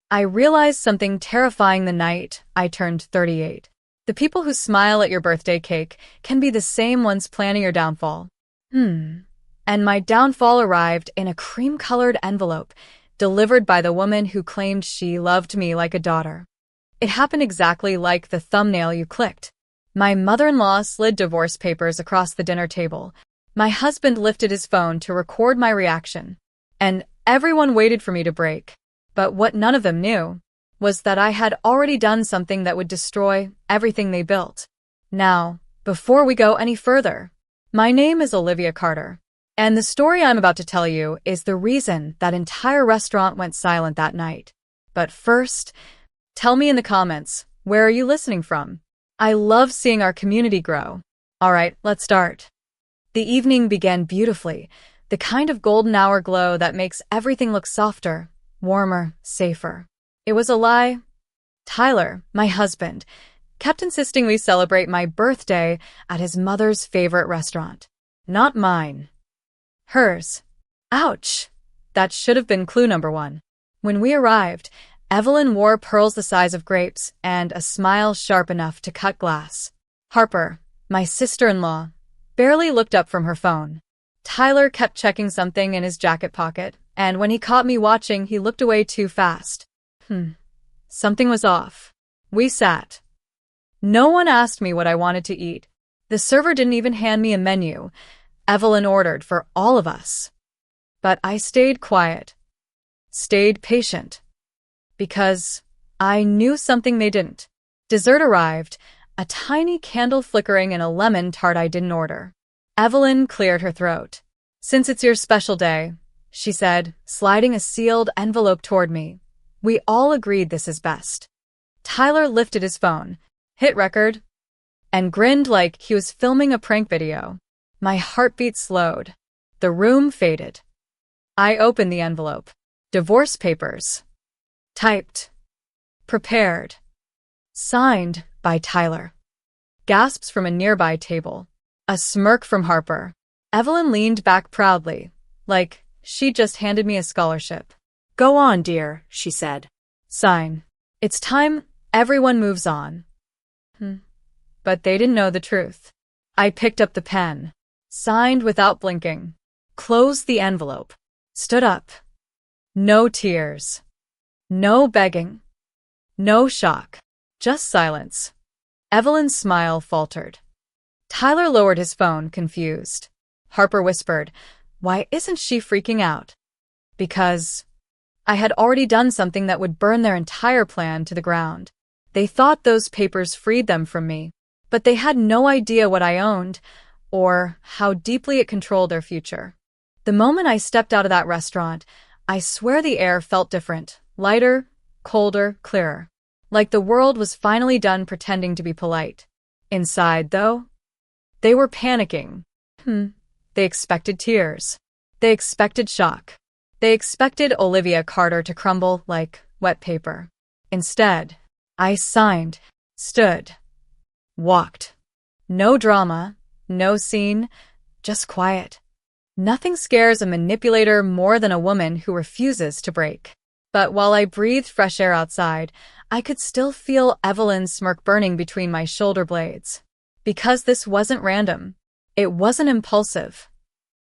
I realized something terrifying the night I turned 38. The people who smile at your birthday cake can be the same ones planning your downfall. And my downfall arrived in a cream-colored envelope, delivered by the woman who claimed she loved me like a daughter. It happened exactly like the thumbnail you clicked. My mother-in-law slid divorce papers across the dinner table. My husband lifted his phone to record my reaction. And everyone waited for me to break. But what none of them knew was that I had already done something that would destroy everything they built. Now, before we go any further, my name is Olivia Carter, and the story I'm about to tell you is the reason that entire restaurant went silent that night. But first, tell me in the comments, where are you listening from? I love seeing our community grow. Alright, let's start. The evening began beautifully, the kind of golden hour glow that makes everything look softer, warmer, safer. It was a lie. Tyler, my husband, kept insisting we celebrate my birthday at his mother's favorite restaurant. Not mine. Hers. Ouch. That should have been clue number one. When we arrived, Evelyn wore pearls the size of grapes and a smile sharp enough to cut glass. Harper, my sister-in-law, barely looked up from her phone. Tyler kept checking something in his jacket pocket, and when he caught me watching, he looked away too fast. Something was off. We sat. No one asked me what I wanted to eat. The server didn't even hand me a menu. Evelyn ordered for all of us. But I stayed quiet. Stayed patient. Because I knew something they didn't. Dessert arrived, a tiny candle flickering in a lemon tart I didn't order. Evelyn cleared her throat. "Since it's your special day," she said, sliding a sealed envelope toward me. "We all agreed this is best." Tyler lifted his phone, hit record, and grinned like he was filming a prank video. My heartbeat slowed. The room faded. I opened the envelope. Divorce papers. Typed. Prepared. Signed by Tyler. Gasps from a nearby table. A smirk from Harper. Evelyn leaned back proudly, like she'd just handed me a scholarship. "Go on, dear," she said. Sign. It's time everyone moves on. But they didn't know the truth. I picked up the pen. Signed without blinking. Closed the envelope. Stood up. No tears. No begging. No shock. Just silence. Evelyn's smile faltered. Tyler lowered his phone, confused. Harper whispered, "Why isn't she freaking out?" Because I had already done something that would burn their entire plan to the ground. They thought those papers freed them from me, but they had no idea what I owned or how deeply it controlled their future. The moment I stepped out of that restaurant, I swear the air felt different, lighter, colder, clearer. Like the world was finally done pretending to be polite. Inside, though, they were panicking. They expected tears. They expected shock. They expected Olivia Carter to crumble like wet paper. Instead, I signed, stood, walked. No drama, no scene, just quiet. Nothing scares a manipulator more than a woman who refuses to break. But while I breathed fresh air outside, I could still feel Evelyn's smirk burning between my shoulder blades. Because this wasn't random. It wasn't impulsive.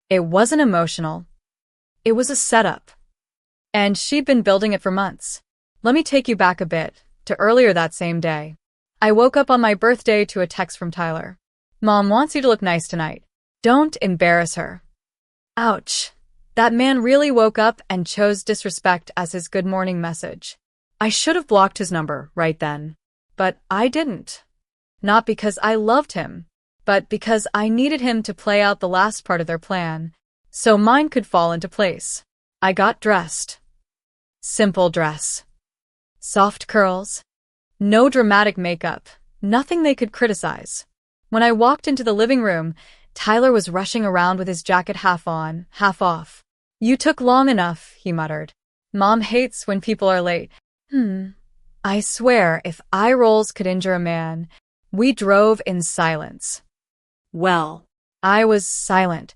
It wasn't emotional. It was a setup. And she'd been building it for months. Let me take you back a bit, to earlier that same day. I woke up on my birthday to a text from Tyler. "Mom wants you to look nice tonight. Don't embarrass her." Ouch. That man really woke up and chose disrespect as his good morning message. I should have blocked his number right then. But I didn't. Not because I loved him, but because I needed him to play out the last part of their plan, so mine could fall into place. I got dressed. Simple dress. Soft curls. No dramatic makeup. Nothing they could criticize. When I walked into the living room, Tyler was rushing around with his jacket half on, half off. "You took long enough," he muttered. "Mom hates when people are late." I swear, if eye rolls could injure a man, we drove in silence. Well, I was silent.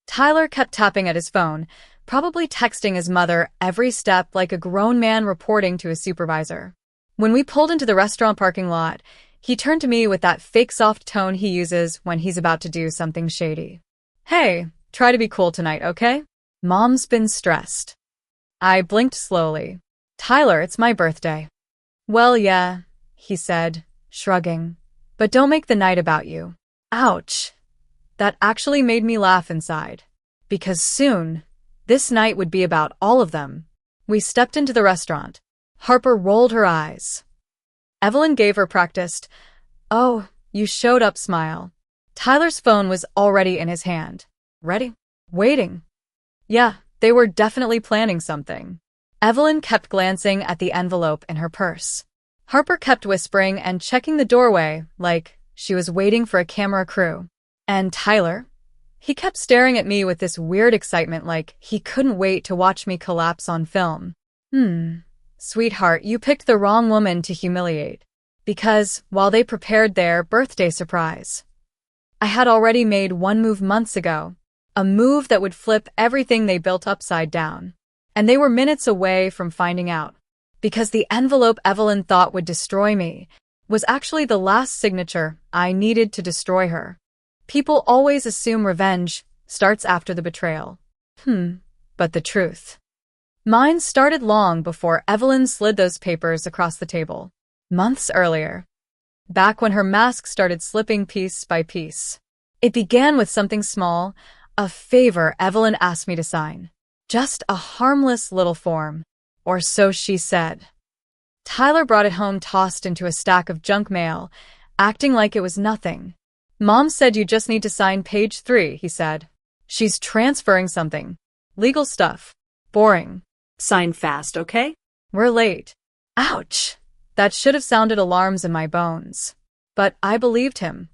Tyler kept tapping at his phone, probably texting his mother every step like a grown man reporting to his supervisor. When we pulled into the restaurant parking lot, he turned to me with that fake soft tone he uses when he's about to do something shady. "Hey, try to be cool tonight, okay? Mom's been stressed." I blinked slowly. "Tyler, it's my birthday." "Well, yeah," he said, shrugging. "But don't make the night about you." Ouch. That actually made me laugh inside. Because soon, this night would be about all of them. We stepped into the restaurant. Harper rolled her eyes. Evelyn gave her practiced, "Oh, you showed up" smile. Tyler's phone was already in his hand. Ready? Waiting. Yeah, they were definitely planning something. Evelyn kept glancing at the envelope in her purse. Harper kept whispering and checking the doorway like she was waiting for a camera crew. And Tyler? He kept staring at me with this weird excitement like he couldn't wait to watch me collapse on film. Sweetheart, you picked the wrong woman to humiliate. Because, while they prepared their birthday surprise, I had already made one move months ago. A move that would flip everything they built upside down. And they were minutes away from finding out. Because the envelope Evelyn thought would destroy me was actually the last signature I needed to destroy her. People always assume revenge starts after the betrayal. But the truth. Mine started long before Evelyn slid those papers across the table. Months earlier. Back when her mask started slipping piece by piece. It began with something small, a favor Evelyn asked me to sign. Just a harmless little form. Or so she said. Tyler brought it home tossed into a stack of junk mail, acting like it was nothing. "Mom said you just need to sign page 3, he said. "She's transferring something. Legal stuff. Boring. Sign fast, okay? We're late." Ouch! That should have sounded alarms in my bones. But I believed him.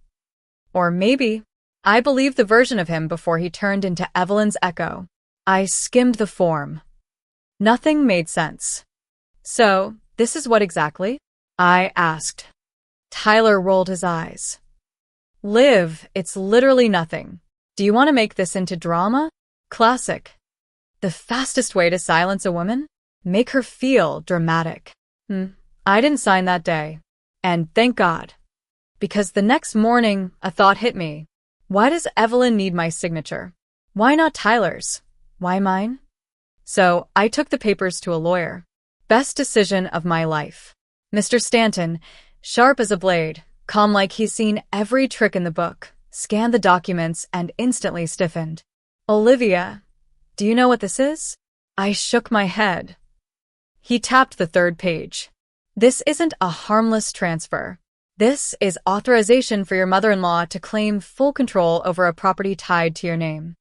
Or maybe I believed the version of him before he turned into Evelyn's echo. I skimmed the form. Nothing made sense. "So, this is what exactly?" I asked. Tyler rolled his eyes. "Liv, it's literally nothing. Do you want to make this into drama? Classic. The fastest way to silence a woman? Make her feel dramatic." I didn't sign that day. And thank God. Because the next morning, a thought hit me. Why does Evelyn need my signature? Why not Tyler's? Why mine? So I took the papers to a lawyer. Best decision of my life. Mr. Stanton, sharp as a blade, calm like he's seen every trick in the book, scanned the documents and instantly stiffened. "Olivia, do you know what this is?" I shook my head. He tapped the third page. "This isn't a harmless transfer. This is authorization for your mother-in-law to claim full control over a property tied to your name."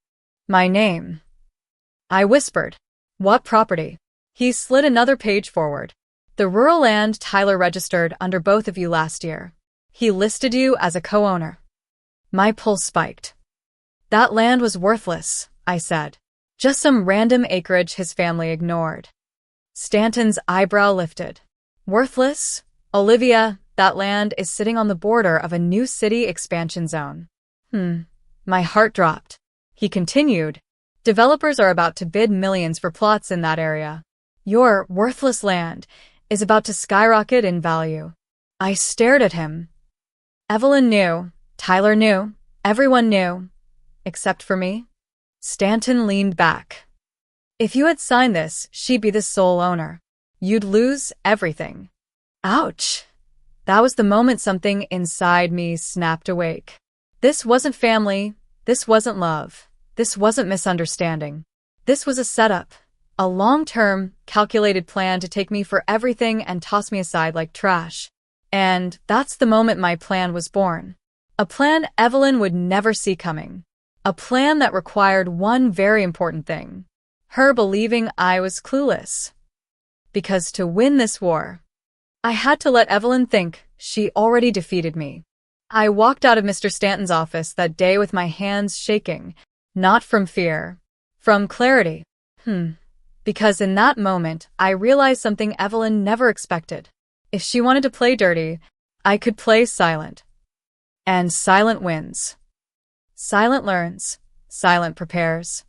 "My name?" I whispered. "What property?" He slid another page forward. "The rural land Tyler registered under both of you last year. He listed you as a co-owner." My pulse spiked. "That land was worthless," I said. "Just some random acreage his family ignored." Stanton's eyebrow lifted. "Worthless? Olivia, that land is sitting on the border of a new city expansion zone." My heart dropped. He continued, "Developers are about to bid millions for plots in that area. Your worthless land is about to skyrocket in value." I stared at him. Evelyn knew, Tyler knew, everyone knew, except for me. Stanton leaned back. "If you had signed this, she'd be the sole owner. You'd lose everything." Ouch! That was the moment something inside me snapped awake. This wasn't family. This wasn't love. This wasn't misunderstanding. This was a setup. A long-term, calculated plan to take me for everything and toss me aside like trash. And that's the moment my plan was born. A plan Evelyn would never see coming. A plan that required one very important thing. Her believing I was clueless. Because to win this war, I had to let Evelyn think she already defeated me. I walked out of Mr. Stanton's office that day with my hands shaking, not from fear, from clarity. Because in that moment, I realized something Evelyn never expected. If she wanted to play dirty, I could play silent. And silent wins. Silent learns. Silent prepares.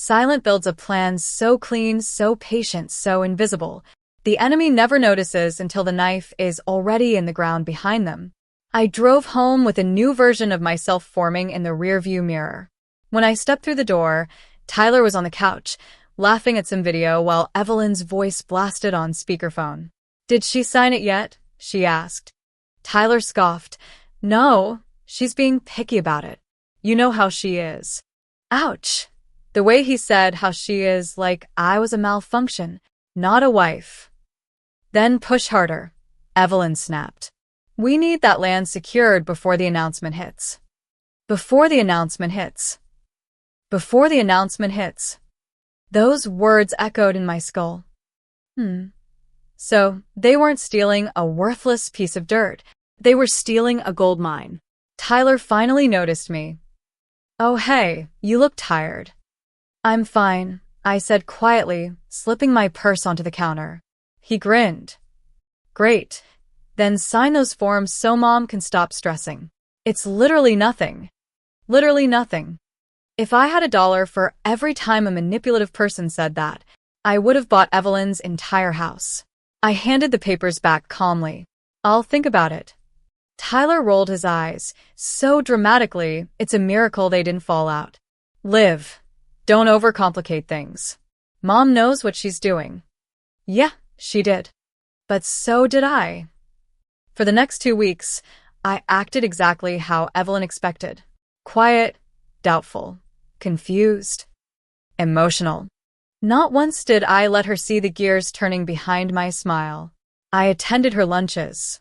Silent builds a plan so clean, so patient, so invisible. The enemy never notices until the knife is already in the ground behind them. I drove home with a new version of myself forming in the rearview mirror. When I stepped through the door, Tyler was on the couch, laughing at some video while Evelyn's voice blasted on speakerphone. "Did she sign it yet?" she asked. Tyler scoffed. "No, she's being picky about it. You know how she is." Ouch. The way he said how she is, like I was a malfunction, not a wife. "Then push harder," Evelyn snapped. "We need that land secured before the announcement hits." Before the announcement hits. Before the announcement hits. Those words echoed in my skull. So, they weren't stealing a worthless piece of dirt. They were stealing a gold mine. Tyler finally noticed me. "Oh hey, you look tired." "I'm fine," I said quietly, slipping my purse onto the counter. He grinned. "Great. Then sign those forms so Mom can stop stressing. It's literally nothing. Literally nothing." If I had $1 for every time a manipulative person said that, I would have bought Evelyn's entire house. I handed the papers back calmly. "I'll think about it." Tyler rolled his eyes, so dramatically it's a miracle they didn't fall out. "Liv, don't overcomplicate things. Mom knows what she's doing." Yeah, she did. But so did I. For the next 2 weeks, I acted exactly how Evelyn expected. Quiet, doubtful, confused, emotional. Not once did I let her see the gears turning behind my smile. I attended her lunches,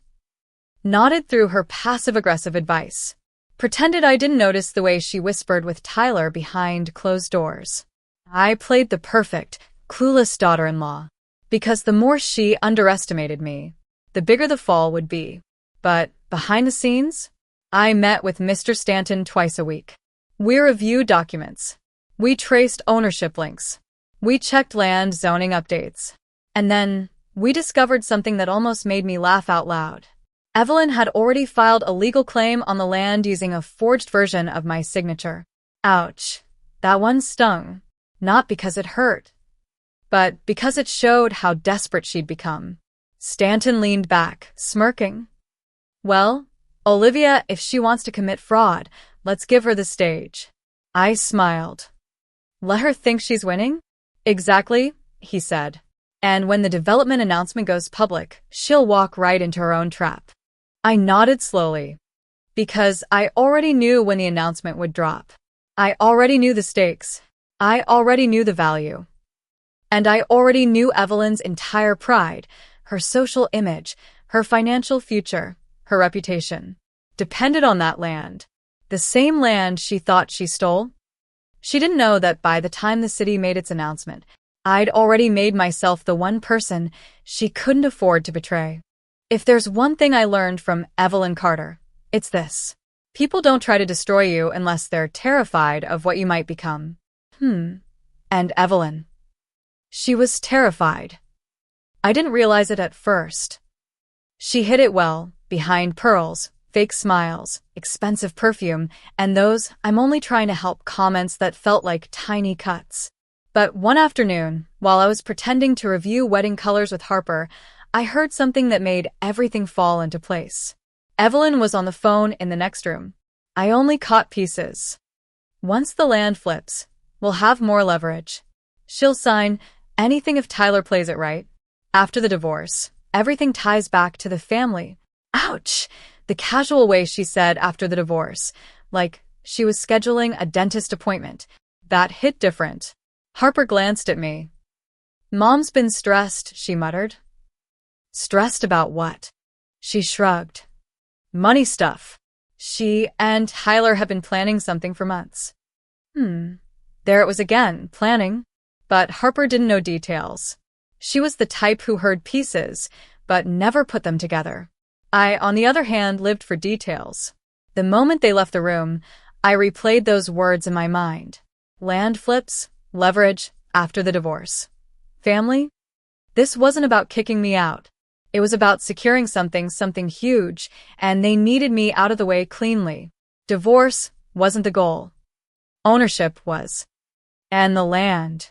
nodded through her passive-aggressive advice, pretended I didn't notice the way she whispered with Tyler behind closed doors. I played the perfect, clueless daughter-in-law, because the more she underestimated me, the bigger the fall would be. But behind the scenes, I met with Mr. Stanton twice a week. We reviewed documents. We traced ownership links. We checked land zoning updates. And then, we discovered something that almost made me laugh out loud. Evelyn had already filed a legal claim on the land using a forged version of my signature. Ouch. That one stung. Not because it hurt, but because it showed how desperate she'd become. Stanton leaned back, smirking. "Well, Olivia, if she wants to commit fraud, let's give her the stage." I smiled. "Let her think she's winning?" "Exactly," he said. "And when the development announcement goes public, she'll walk right into her own trap." I nodded slowly, because I already knew when the announcement would drop. I already knew the stakes. I already knew the value. And I already knew Evelyn's entire pride, her social image, her financial future, her reputation, depended on that land. The same land she thought she stole. She didn't know that by the time the city made its announcement, I'd already made myself the one person she couldn't afford to betray. If there's one thing I learned from Evelyn Carter, it's this. People don't try to destroy you unless they're terrified of what you might become. And Evelyn. She was terrified. I didn't realize it at first. She hid it well, behind pearls, fake smiles, expensive perfume, and those "I'm only trying to help" comments that felt like tiny cuts. But one afternoon, while I was pretending to review wedding colors with Harper, I heard something that made everything fall into place. Evelyn was on the phone in the next room. I only caught pieces. "Once the land flips, we'll have more leverage. She'll sign anything if Tyler plays it right. After the divorce, everything ties back to the family." Ouch! The casual way she said "after the divorce," like she was scheduling a dentist appointment, that hit different. Harper glanced at me. "Mom's been stressed," she muttered. "Stressed about what?" She shrugged. "Money stuff. She and Tyler have been planning something for months." There it was again, planning. But Harper didn't know details. She was the type who heard pieces, but never put them together. I, on the other hand, lived for details. The moment they left the room, I replayed those words in my mind. Land flips, leverage, after the divorce. Family? This wasn't about kicking me out. It was about securing something huge, and they needed me out of the way cleanly. Divorce wasn't the goal. Ownership was. And the land.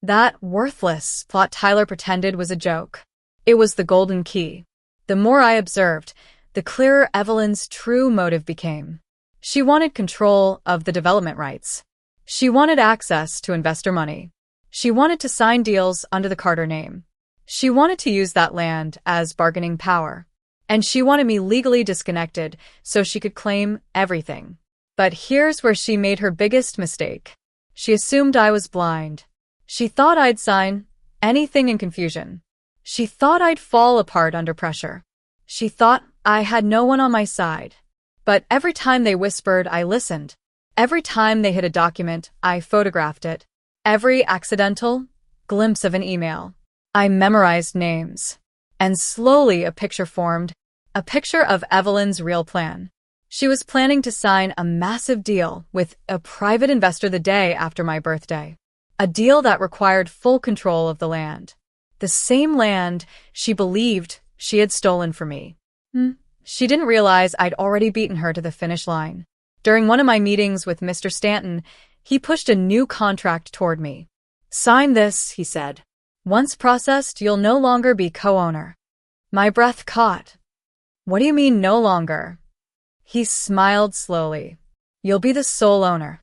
That worthless plot Tyler pretended was a joke. It was the golden key. The more I observed, the clearer Evelyn's true motive became. She wanted control of the development rights. She wanted access to investor money. She wanted to sign deals under the Carter name. She wanted to use that land as bargaining power. And she wanted me legally disconnected so she could claim everything. But here's where she made her biggest mistake. She assumed I was blind. She thought I'd sign anything in confusion. She thought I'd fall apart under pressure. She thought I had no one on my side. But every time they whispered, I listened. Every time they hid a document, I photographed it. Every accidental glimpse of an email, I memorized names. And slowly a picture formed, a picture of Evelyn's real plan. She was planning to sign a massive deal with a private investor the day after my birthday. A deal that required full control of the land. The same land she believed she had stolen from me. She didn't realize I'd already beaten her to the finish line. During one of my meetings with Mr. Stanton, he pushed a new contract toward me. "Sign this," he said. "Once processed, you'll no longer be co-owner." My breath caught. "What do you mean, no longer?" He smiled slowly. "You'll be the sole owner."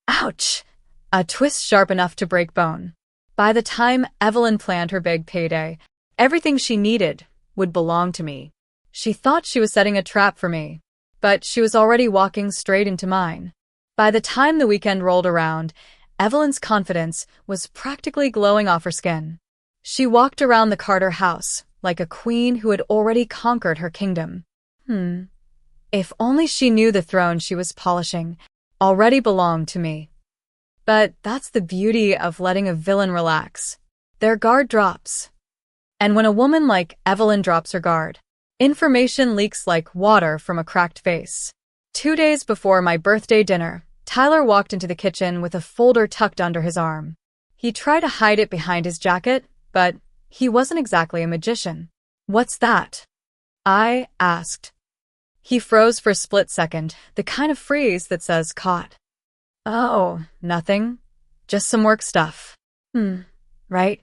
Ouch! A twist sharp enough to break bone. By the time Evelyn planned her big payday, everything she needed would belong to me. She thought she was setting a trap for me, but she was already walking straight into mine. By the time the weekend rolled around, Evelyn's confidence was practically glowing off her skin. She walked around the Carter house like a queen who had already conquered her kingdom. If only she knew the throne she was polishing already belonged to me. But that's the beauty of letting a villain relax. Their guard drops. And when a woman like Evelyn drops her guard, information leaks like water from a cracked vase. 2 days before my birthday dinner, Tyler walked into the kitchen with a folder tucked under his arm. He tried to hide it behind his jacket, but he wasn't exactly a magician. "What's that?" I asked. He froze for a split second, the kind of freeze that says caught. "Oh, nothing. Just some work stuff." Right?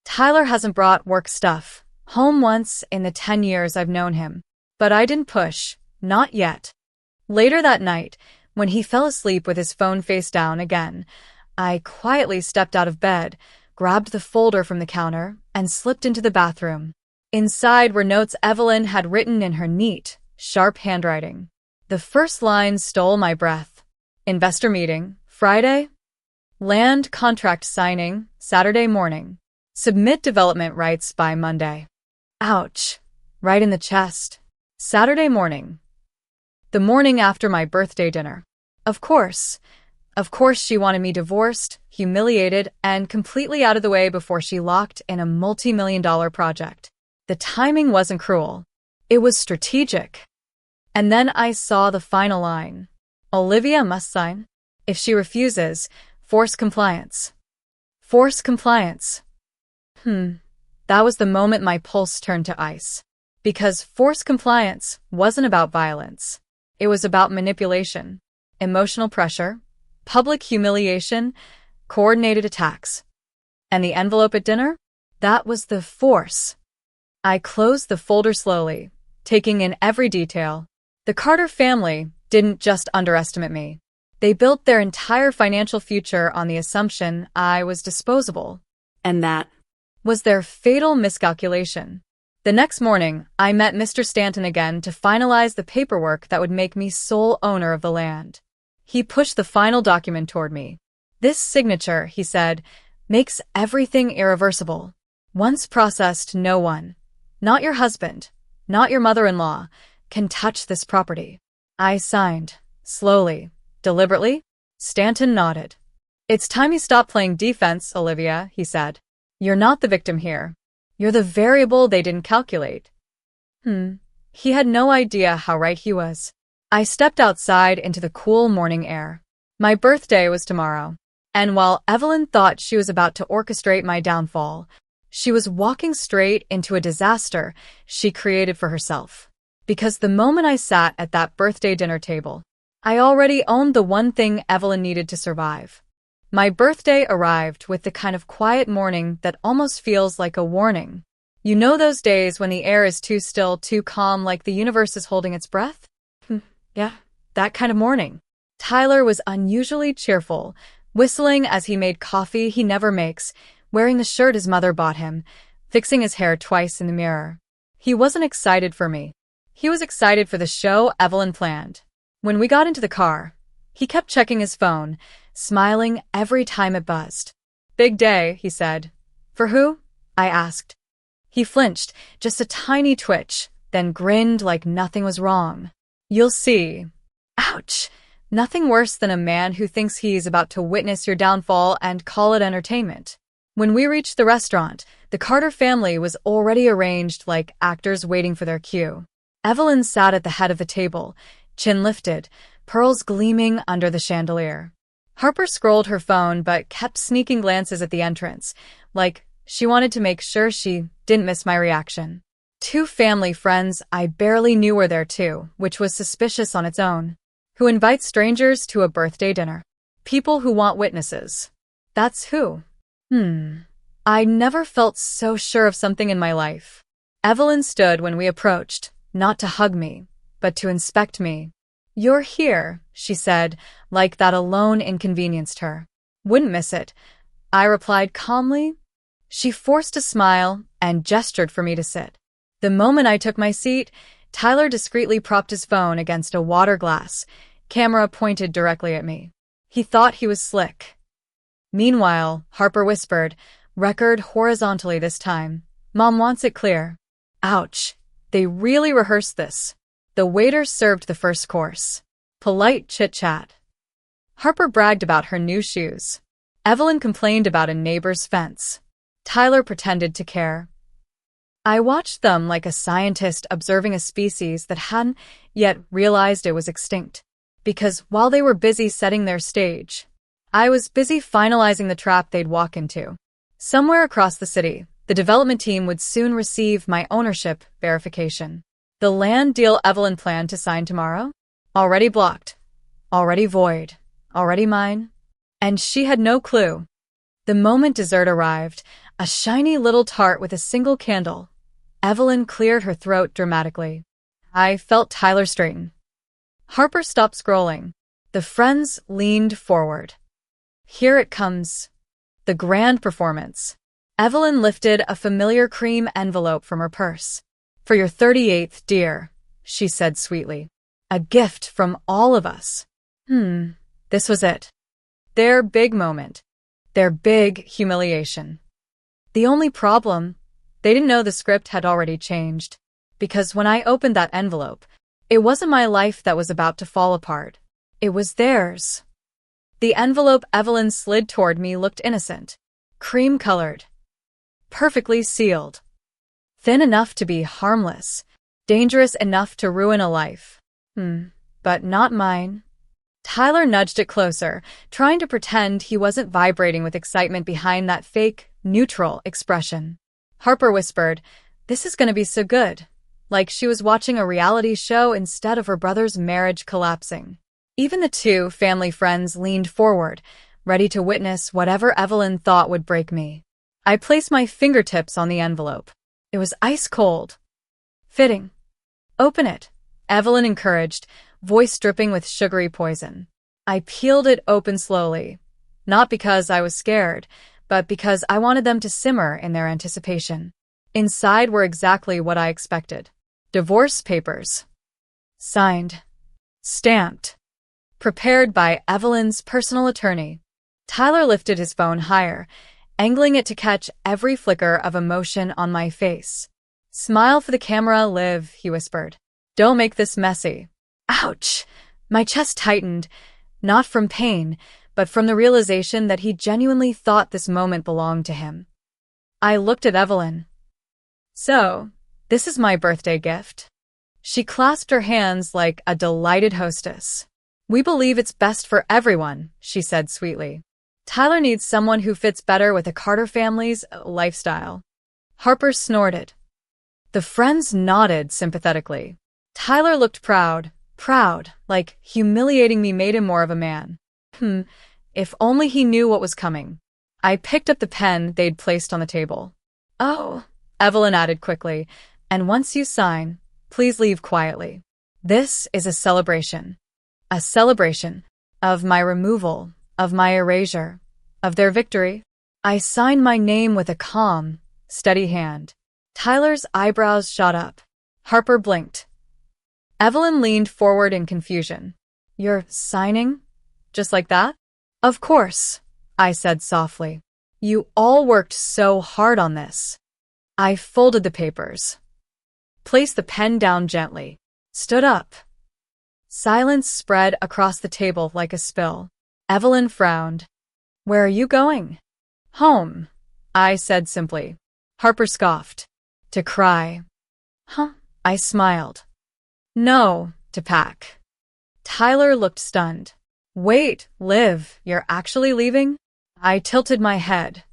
Tyler hasn't brought work stuff home once in the 10 years I've known him. But I didn't push. Not yet. Later that night, when he fell asleep with his phone face down again, I quietly stepped out of bed, grabbed the folder from the counter, and slipped into the bathroom. Inside were notes Evelyn had written in her neat, sharp handwriting. The first line stole my breath. Investor meeting, Friday. Land contract signing, Saturday morning. Submit development rights by Monday. Ouch. Right in the chest. Saturday morning. The morning after my birthday dinner. Of course she wanted me divorced, humiliated, and completely out of the way before she locked in a multi-million-dollar project. The timing wasn't cruel. It was strategic. And then I saw the final line. Olivia must sign. If she refuses, force compliance. Force compliance. That was the moment my pulse turned to ice. Because force compliance wasn't about violence. It was about manipulation, emotional pressure, public humiliation, coordinated attacks. And the envelope at dinner? That was the force. I closed the folder slowly, taking in every detail. The Carter family didn't just underestimate me. They built their entire financial future on the assumption I was disposable. And that was their fatal miscalculation. The next morning, I met Mr. Stanton again to finalize the paperwork that would make me sole owner of the land. He pushed the final document toward me. "This signature," he said, "makes everything irreversible. Once processed, no one, not your husband, not your mother-in-law, can touch this property." I signed, slowly, deliberately. Stanton nodded. "It's time you stop playing defense, Olivia," he said. "You're not the victim here. You're the variable they didn't calculate." He had no idea how right he was. I stepped outside into the cool morning air. My birthday was tomorrow, and while Evelyn thought she was about to orchestrate my downfall, she was walking straight into a disaster she created for herself. Because the moment I sat at that birthday dinner table, I already owned the one thing Evelyn needed to survive. My birthday arrived with the kind of quiet morning that almost feels like a warning. You know those days when the air is too still, too calm, like the universe is holding its breath? Yeah, that kind of morning. Tyler was unusually cheerful, whistling as he made coffee he never makes, wearing the shirt his mother bought him, fixing his hair twice in the mirror. He wasn't excited for me. He was excited for the show Evelyn planned. When we got into the car, he kept checking his phone, smiling every time it buzzed. "Big day," he said. "For who?" I asked. He flinched, just a tiny twitch, then grinned like nothing was wrong. "You'll see." Ouch! Nothing worse than a man who thinks he's about to witness your downfall and call it entertainment. When we reached the restaurant, the Carter family was already arranged like actors waiting for their cue. Evelyn sat at the head of the table, chin lifted, pearls gleaming under the chandelier. Harper scrolled her phone but kept sneaking glances at the entrance, like she wanted to make sure she didn't miss my reaction. Two family friends I barely knew were there too, which was suspicious on its own. Who invites strangers to a birthday dinner? People who want witnesses. That's who. I never felt so sure of something in my life. Evelyn stood when we approached, not to hug me, but to inspect me. "You're here," she said, like that alone inconvenienced her. "Wouldn't miss it," I replied calmly. She forced a smile and gestured for me to sit. The moment I took my seat, Tyler discreetly propped his phone against a water glass, camera pointed directly at me. He thought he was slick. Meanwhile, Harper whispered, record horizontally this time, "Mom wants it clear." Ouch. They really rehearsed this. The waiter served the first course. Polite chit-chat. Harper bragged about her new shoes. Evelyn complained about a neighbor's fence. Tyler pretended to care. I watched them like a scientist observing a species that hadn't yet realized it was extinct. Because while they were busy setting their stage, I was busy finalizing the trap they'd walk into. Somewhere across the city, the development team would soon receive my ownership verification. The land deal Evelyn planned to sign tomorrow? Already blocked. Already void. Already mine. And she had no clue. The moment dessert arrived, a shiny little tart with a single candle, Evelyn cleared her throat dramatically. I felt Tyler straighten. Harper stopped scrolling. The friends leaned forward. Here it comes. The grand performance. Evelyn lifted a familiar cream envelope from her purse. "For your 38th, dear," she said sweetly. "A gift from all of us." This was it. Their big moment. Their big humiliation. The only problem, they didn't know the script had already changed. Because when I opened that envelope, it wasn't my life that was about to fall apart. It was theirs. The envelope Evelyn slid toward me looked innocent. Cream-colored. Perfectly sealed. Thin enough to be harmless. Dangerous enough to ruin a life. But not mine. Tyler nudged it closer, trying to pretend he wasn't vibrating with excitement behind that fake, neutral expression. Harper whispered, "This is going to be so good." Like she was watching a reality show instead of her brother's marriage collapsing. Even the two family friends leaned forward, ready to witness whatever Evelyn thought would break me. I placed my fingertips on the envelope. It was ice cold. Fitting. "Open it," Evelyn encouraged, voice dripping with sugary poison. I peeled it open slowly, not because I was scared, but because I wanted them to simmer in their anticipation. Inside were exactly what I expected. Divorce papers. Signed. Stamped. Prepared by Evelyn's personal attorney. Tyler lifted his phone higher, angling it to catch every flicker of emotion on my face. "Smile for the camera, Liv," he whispered. "Don't make this messy." Ouch! My chest tightened, not from pain, but from the realization that he genuinely thought this moment belonged to him. I looked at Evelyn. "So, this is my birthday gift." She clasped her hands like a delighted hostess. "We believe it's best for everyone," she said sweetly. "Tyler needs someone who fits better with the Carter family's lifestyle." Harper snorted. The friends nodded sympathetically. Tyler looked proud, like humiliating me made him more of a man. If only he knew what was coming. I picked up the pen they'd placed on the table. Oh, Evelyn added quickly, and once you sign, please leave quietly. This is a celebration. A celebration of my removal, of my erasure, of their victory. I signed my name with a calm, steady hand. Tyler's eyebrows shot up. Harper blinked. Evelyn leaned forward in confusion. You're signing? Just like that? Of course, I said softly. You all worked so hard on this. I folded the papers, placed the pen down gently, stood up. Silence spread across the table like a spill. Evelyn frowned. Where are you going? Home, I said simply. Harper scoffed. To cry. Huh? I smiled. No, to pack. Tyler looked stunned. Wait, Liv, you're actually leaving? I tilted my head.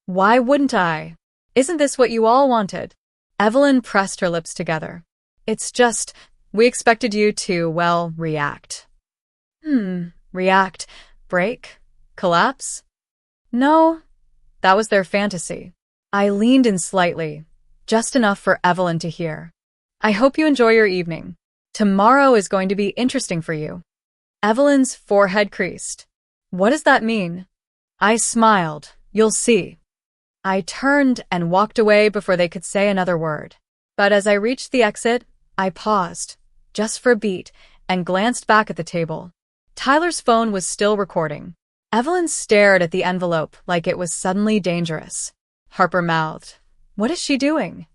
Why wouldn't I? Isn't this what you all wanted? Evelyn pressed her lips together. It's just, we expected you to, well, react. React? Break? Collapse? No, that was their fantasy. I leaned in slightly, just enough for Evelyn to hear. I hope you enjoy your evening. Tomorrow is going to be interesting for you. Evelyn's forehead creased. What does that mean? I smiled. You'll see. I turned and walked away before they could say another word. But as I reached the exit, I paused, just for a beat, and glanced back at the table. Tyler's phone was still recording. Evelyn stared at the envelope like it was suddenly dangerous. Harper mouthed, What is she doing?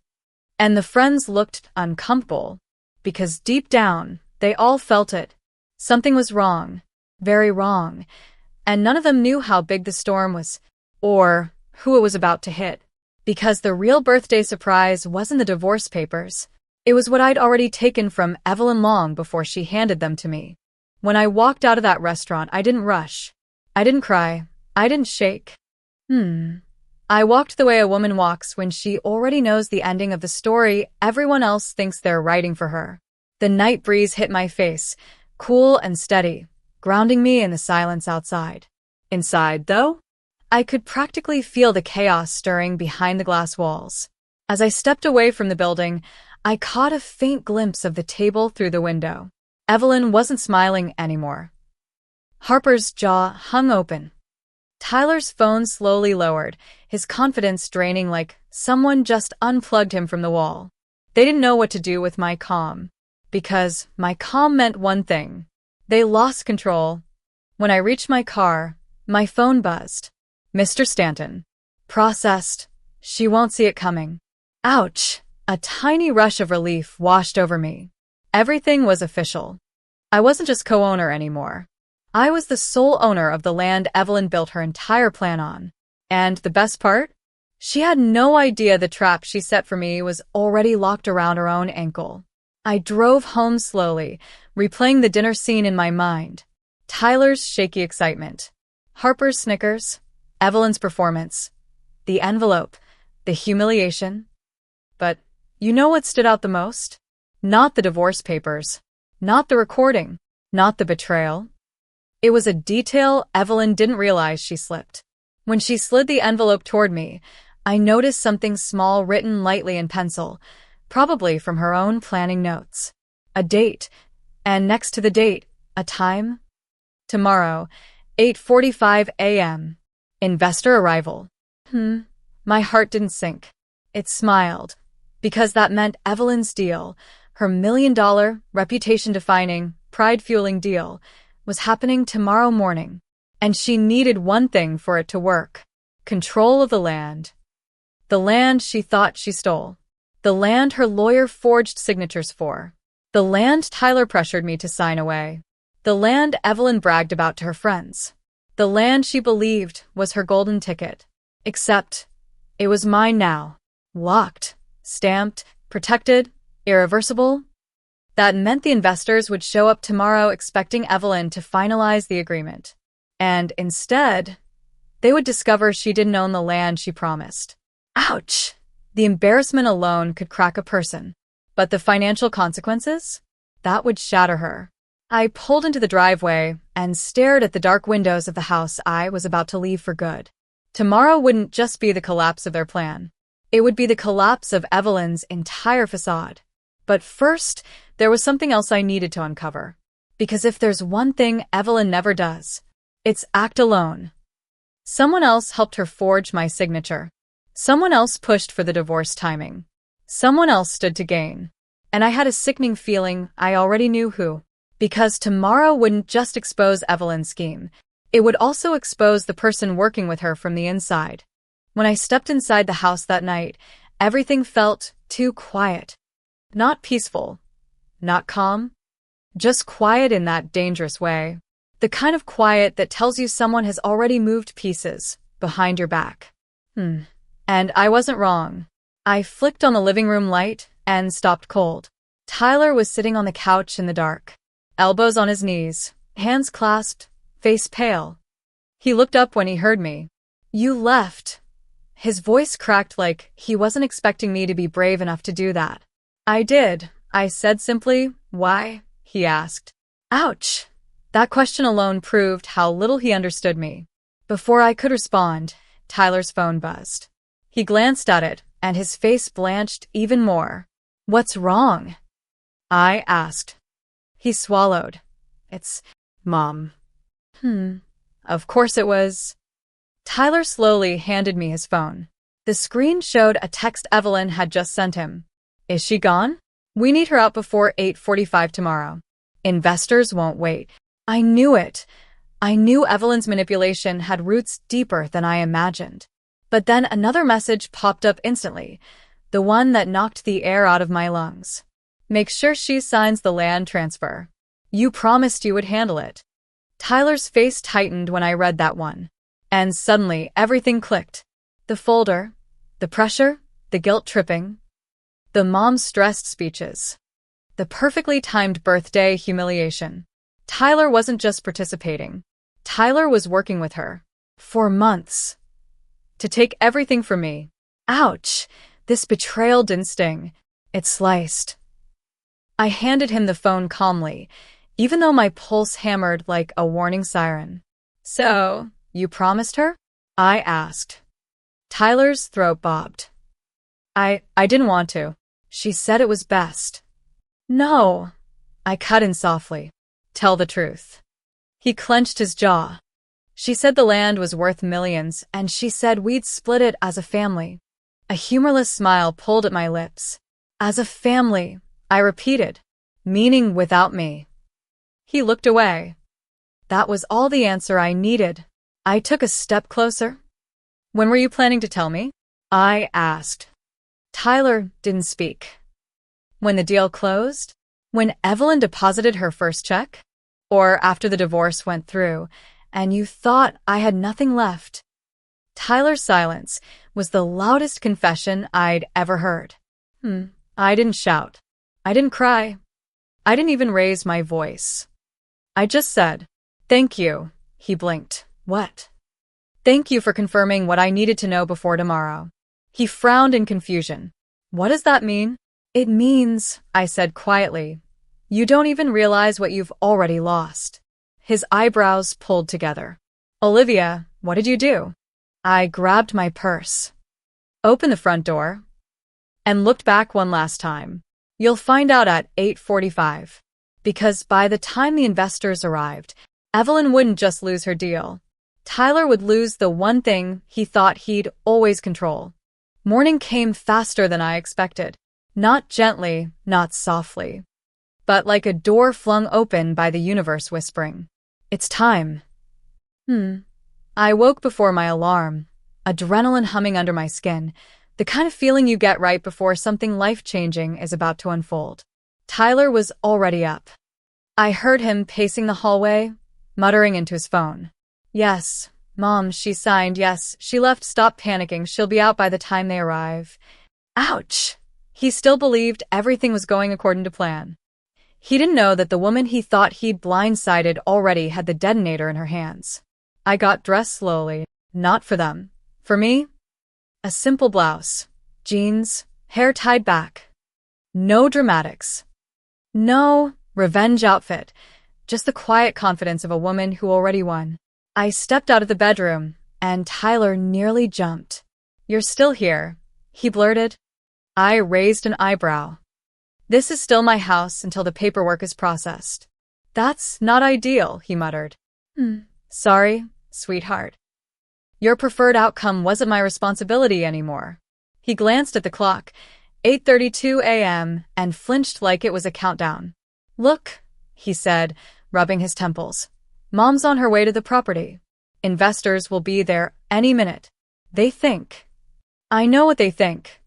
And the friends looked uncomfortable, because deep down, they all felt it. Something was wrong, very wrong, and none of them knew how big the storm was, or who it was about to hit. Because the real birthday surprise wasn't the divorce papers. It was what I'd already taken from Evelyn long before she handed them to me. When I walked out of that restaurant, I didn't rush. I didn't cry. I didn't shake. I walked the way a woman walks when she already knows the ending of the story everyone else thinks they're writing for her. The night breeze hit my face, cool and steady, grounding me in the silence outside. Inside, though, I could practically feel the chaos stirring behind the glass walls. As I stepped away from the building, I caught a faint glimpse of the table through the window. Evelyn wasn't smiling anymore. Harper's jaw hung open. Tyler's phone slowly lowered, his confidence draining like someone just unplugged him from the wall. They didn't know what to do with my calm, because my calm meant one thing. They lost control. When I reached my car, my phone buzzed. Mr. Stanton. Processed. She won't see it coming. Ouch! A tiny rush of relief washed over me. Everything was official. I wasn't just co-owner anymore. I was the sole owner of the land Evelyn built her entire plan on. And the best part? She had no idea the trap she set for me was already locked around her own ankle. I drove home slowly, replaying the dinner scene in my mind. Tyler's shaky excitement. Harper's snickers. Evelyn's performance. The envelope. The humiliation. But you know what stood out the most? Not the divorce papers. Not the recording. Not the betrayal. It was a detail Evelyn didn't realize she slipped. When she slid the envelope toward me, I noticed something small written lightly in pencil, probably from her own planning notes. A date, and next to the date, a time. Tomorrow, 8:45 a.m. Investor arrival. My heart didn't sink. It smiled, because that meant Evelyn's deal, her $1 million, reputation-defining, pride-fueling deal, was happening tomorrow morning, and she needed one thing for it to work. Control of the land. The land she thought she stole. The land her lawyer forged signatures for. The land Tyler pressured me to sign away. The land Evelyn bragged about to her friends. The land she believed was her golden ticket. Except, it was mine now. Locked, stamped, protected, irreversible. That meant the investors would show up tomorrow expecting Evelyn to finalize the agreement. And instead, they would discover she didn't own the land she promised. Ouch! The embarrassment alone could crack a person. But the financial consequences? That would shatter her. I pulled into the driveway and stared at the dark windows of the house I was about to leave for good. Tomorrow wouldn't just be the collapse of their plan. It would be the collapse of Evelyn's entire facade. But first, there was something else I needed to uncover. Because if there's one thing Evelyn never does, it's act alone. Someone else helped her forge my signature. Someone else pushed for the divorce timing. Someone else stood to gain. And I had a sickening feeling I already knew who. Because tomorrow wouldn't just expose Evelyn's scheme. It would also expose the person working with her from the inside. When I stepped inside the house that night, everything felt too quiet. Not peaceful. Not calm. Just quiet in that dangerous way. The kind of quiet that tells you someone has already moved pieces behind your back. And I wasn't wrong. I flicked on the living room light and stopped cold. Tyler was sitting on the couch in the dark. Elbows on his knees, hands clasped, face pale. He looked up when he heard me. You left. His voice cracked like he wasn't expecting me to be brave enough to do that. I did, I said simply. Why? He asked. Ouch. That question alone proved how little he understood me. Before I could respond, Tyler's phone buzzed. He glanced at it, and his face blanched even more. What's wrong? I asked. He swallowed. It's Mom. Of course it was. Tyler slowly handed me his phone. The screen showed a text Evelyn had just sent him. Is she gone? We need her out before 8:45 tomorrow. Investors won't wait. I knew it. I knew Evelyn's manipulation had roots deeper than I imagined. But then another message popped up instantly, the one that knocked the air out of my lungs. Make sure she signs the land transfer. You promised you would handle it. Tyler's face tightened when I read that one. And suddenly everything clicked. The folder, the pressure, the guilt tripping, the mom's stressed speeches, the perfectly timed birthday humiliation. Tyler wasn't just participating. Tyler was working with her. For months. To take everything from me. Ouch! This betrayal didn't sting. It sliced. I handed him the phone calmly, even though my pulse hammered like a warning siren. So, you promised her? I asked. Tyler's throat bobbed. I didn't want to. She said it was best. No. I cut in softly. Tell the truth. He clenched his jaw. She said the land was worth millions, and she said we'd split it as a family. A humorless smile pulled at my lips. As a family, I repeated, meaning without me. He looked away. That was all the answer I needed. I took a step closer. When were you planning to tell me? I asked. Tyler didn't speak. When the deal closed? When Evelyn deposited her first check? Or after the divorce went through, and you thought I had nothing left? Tyler's silence was the loudest confession I'd ever heard. I didn't shout. I didn't cry. I didn't even raise my voice. I just said, thank you. He blinked. What? Thank you for confirming what I needed to know before tomorrow. He frowned in confusion. What does that mean? It means, I said quietly, you don't even realize what you've already lost. His eyebrows pulled together. Olivia, what did you do? I grabbed my purse, opened the front door, and looked back one last time. You'll find out at 8:45. Because by the time the investors arrived, Evelyn wouldn't just lose her deal. Tyler would lose the one thing he thought he'd always control. Morning came faster than I expected. Not gently, not softly, but like a door flung open by the universe whispering, it's time. I woke before my alarm, adrenaline humming under my skin, the kind of feeling you get right before something life-changing is about to unfold. Tyler was already up. I heard him pacing the hallway, muttering into his phone. Yes, Mom, she signed. Yes, she left. Stop panicking. She'll be out by the time they arrive. Ouch! He still believed everything was going according to plan. He didn't know that the woman he thought he'd blindsided already had the detonator in her hands. I got dressed slowly. Not for them. For me? A simple blouse, jeans, hair tied back. No dramatics. No revenge outfit. just the quiet confidence of a woman who already won. I stepped out of the bedroom, and Tyler nearly jumped. "You're still here," he blurted. I raised an eyebrow. "This is still my house until the paperwork is processed." "That's not ideal," he muttered. Sorry, sweetheart. Your preferred outcome wasn't my responsibility anymore." He glanced at the clock, 8:32 a.m., and flinched like it was a countdown. "Look," he said, rubbing his temples. "Mom's on her way to the property. Investors will be there any minute. They think." "I know what they think,"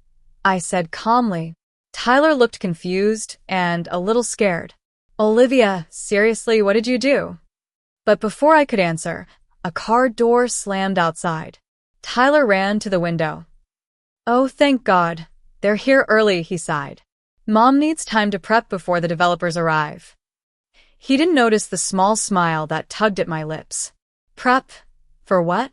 I said calmly. Tyler looked confused and a little scared. "Olivia, seriously, what did you do?" But before I could answer, a car door slammed outside. Tyler ran to the window. "Oh, thank God. They're here early," he sighed. "Mom needs time to prep before the developers arrive." He didn't notice the small smile that tugged at my lips. Prep? For what?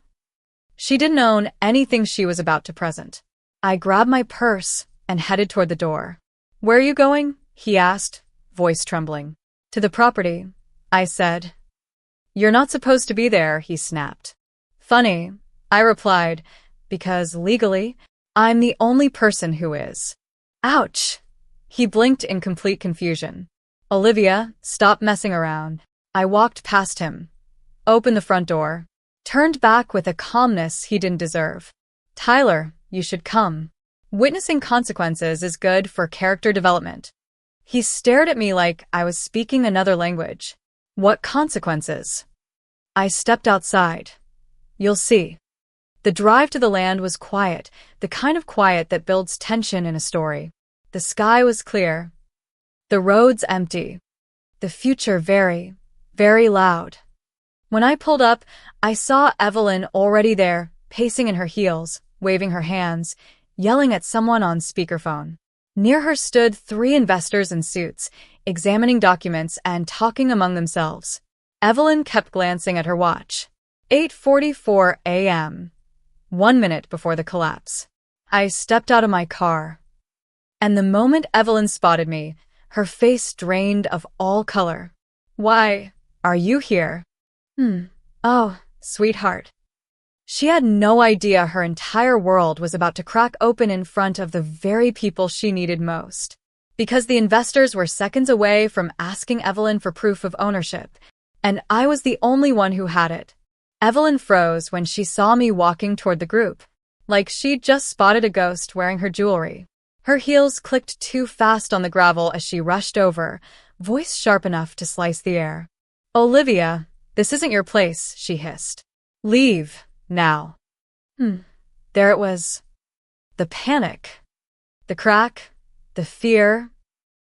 She didn't own anything she was about to present. I grabbed my purse and headed toward the door. "Where are you going?" he asked, voice trembling. "To the property," I said. "You're not supposed to be there," he snapped. "Funny," I replied, "because legally, I'm the only person who is." "Ouch!" He blinked in complete confusion. "Olivia, stop messing around." I walked past him, opened the front door, turned back with a calmness he didn't deserve. "Tyler, you should come. Witnessing consequences is good for character development." He stared at me like I was speaking another language. "What consequences?" I stepped outside. "You'll see." The drive to the land was quiet, the kind of quiet that builds tension in a story. The sky was clear. The roads empty. The future very, very loud. When I pulled up, I saw Evelyn already there, pacing in her heels, waving her hands, yelling at someone on speakerphone. Near her stood 3 investors in suits, examining documents and talking among themselves. Evelyn kept glancing at her watch. 8:44 a.m. 1 minute before the collapse. I stepped out of my car. And the moment Evelyn spotted me, her face drained of all color. "Why, are you here?" "Oh, sweetheart." She had no idea her entire world was about to crack open in front of the very people she needed most. Because the investors were seconds away from asking Evelyn for proof of ownership, and I was the only one who had it. Evelyn froze when she saw me walking toward the group, like she'd just spotted a ghost wearing her jewelry. Her heels clicked too fast on the gravel as she rushed over, voice sharp enough to slice the air. "Olivia, this isn't your place," she hissed. "Leave, now." There it was. The panic. The crack. The fear.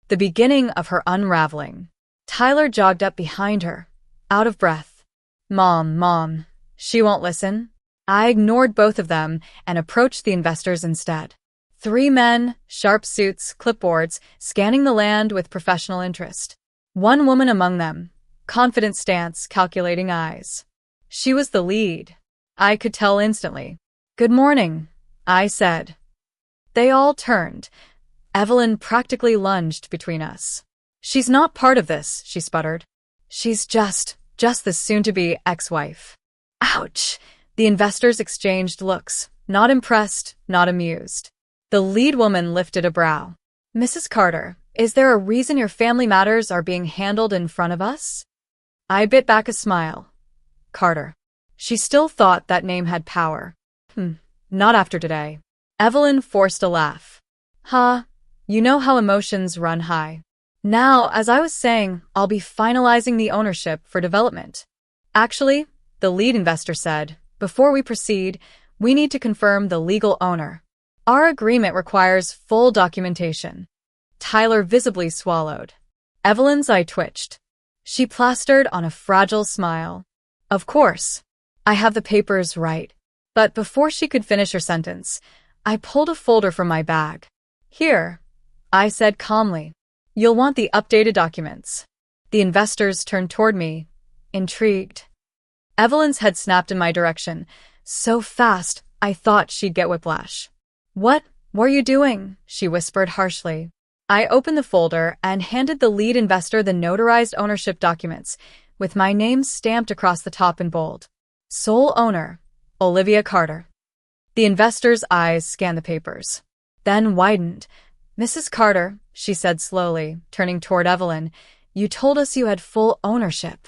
The beginning of her unraveling. Tyler jogged up behind her, out of breath. Mom, she won't listen." I ignored both of them and approached the investors instead. 3 men, sharp suits, clipboards, scanning the land with professional interest. 1 woman among them, confident stance, calculating eyes. She was the lead. I could tell instantly. "Good morning," I said. They all turned. Evelyn practically lunged between us. "She's not part of this," she sputtered. "She's just the soon-to-be ex-wife." Ouch! The investors exchanged looks, not impressed, not amused. The lead woman lifted a brow. "Mrs. Carter, is there a reason your family matters are being handled in front of us?" I bit back a smile. Carter. She still thought that name had power. Not after today. Evelyn forced a laugh. You know how emotions run high. "Now, as I was saying, I'll be finalizing the ownership for development." "Actually," the lead investor said, "before we proceed, we need to confirm the legal owner. Our agreement requires full documentation." Tyler visibly swallowed. Evelyn's eye twitched. She plastered on a fragile smile. "Of course. I have the papers right." But before she could finish her sentence, I pulled a folder from my bag. "Here," I said calmly. "You'll want the updated documents." The investors turned toward me, intrigued. Evelyn's head snapped in my direction, so fast I thought she'd get whiplash. What are you doing?" she whispered harshly. I opened the folder and handed the lead investor the notarized ownership documents, with my name stamped across the top in bold. Sole owner, Olivia Carter. The investor's eyes scanned the papers, then widened. Mrs. Carter, she said slowly, turning toward Evelyn, you told us you had full ownership.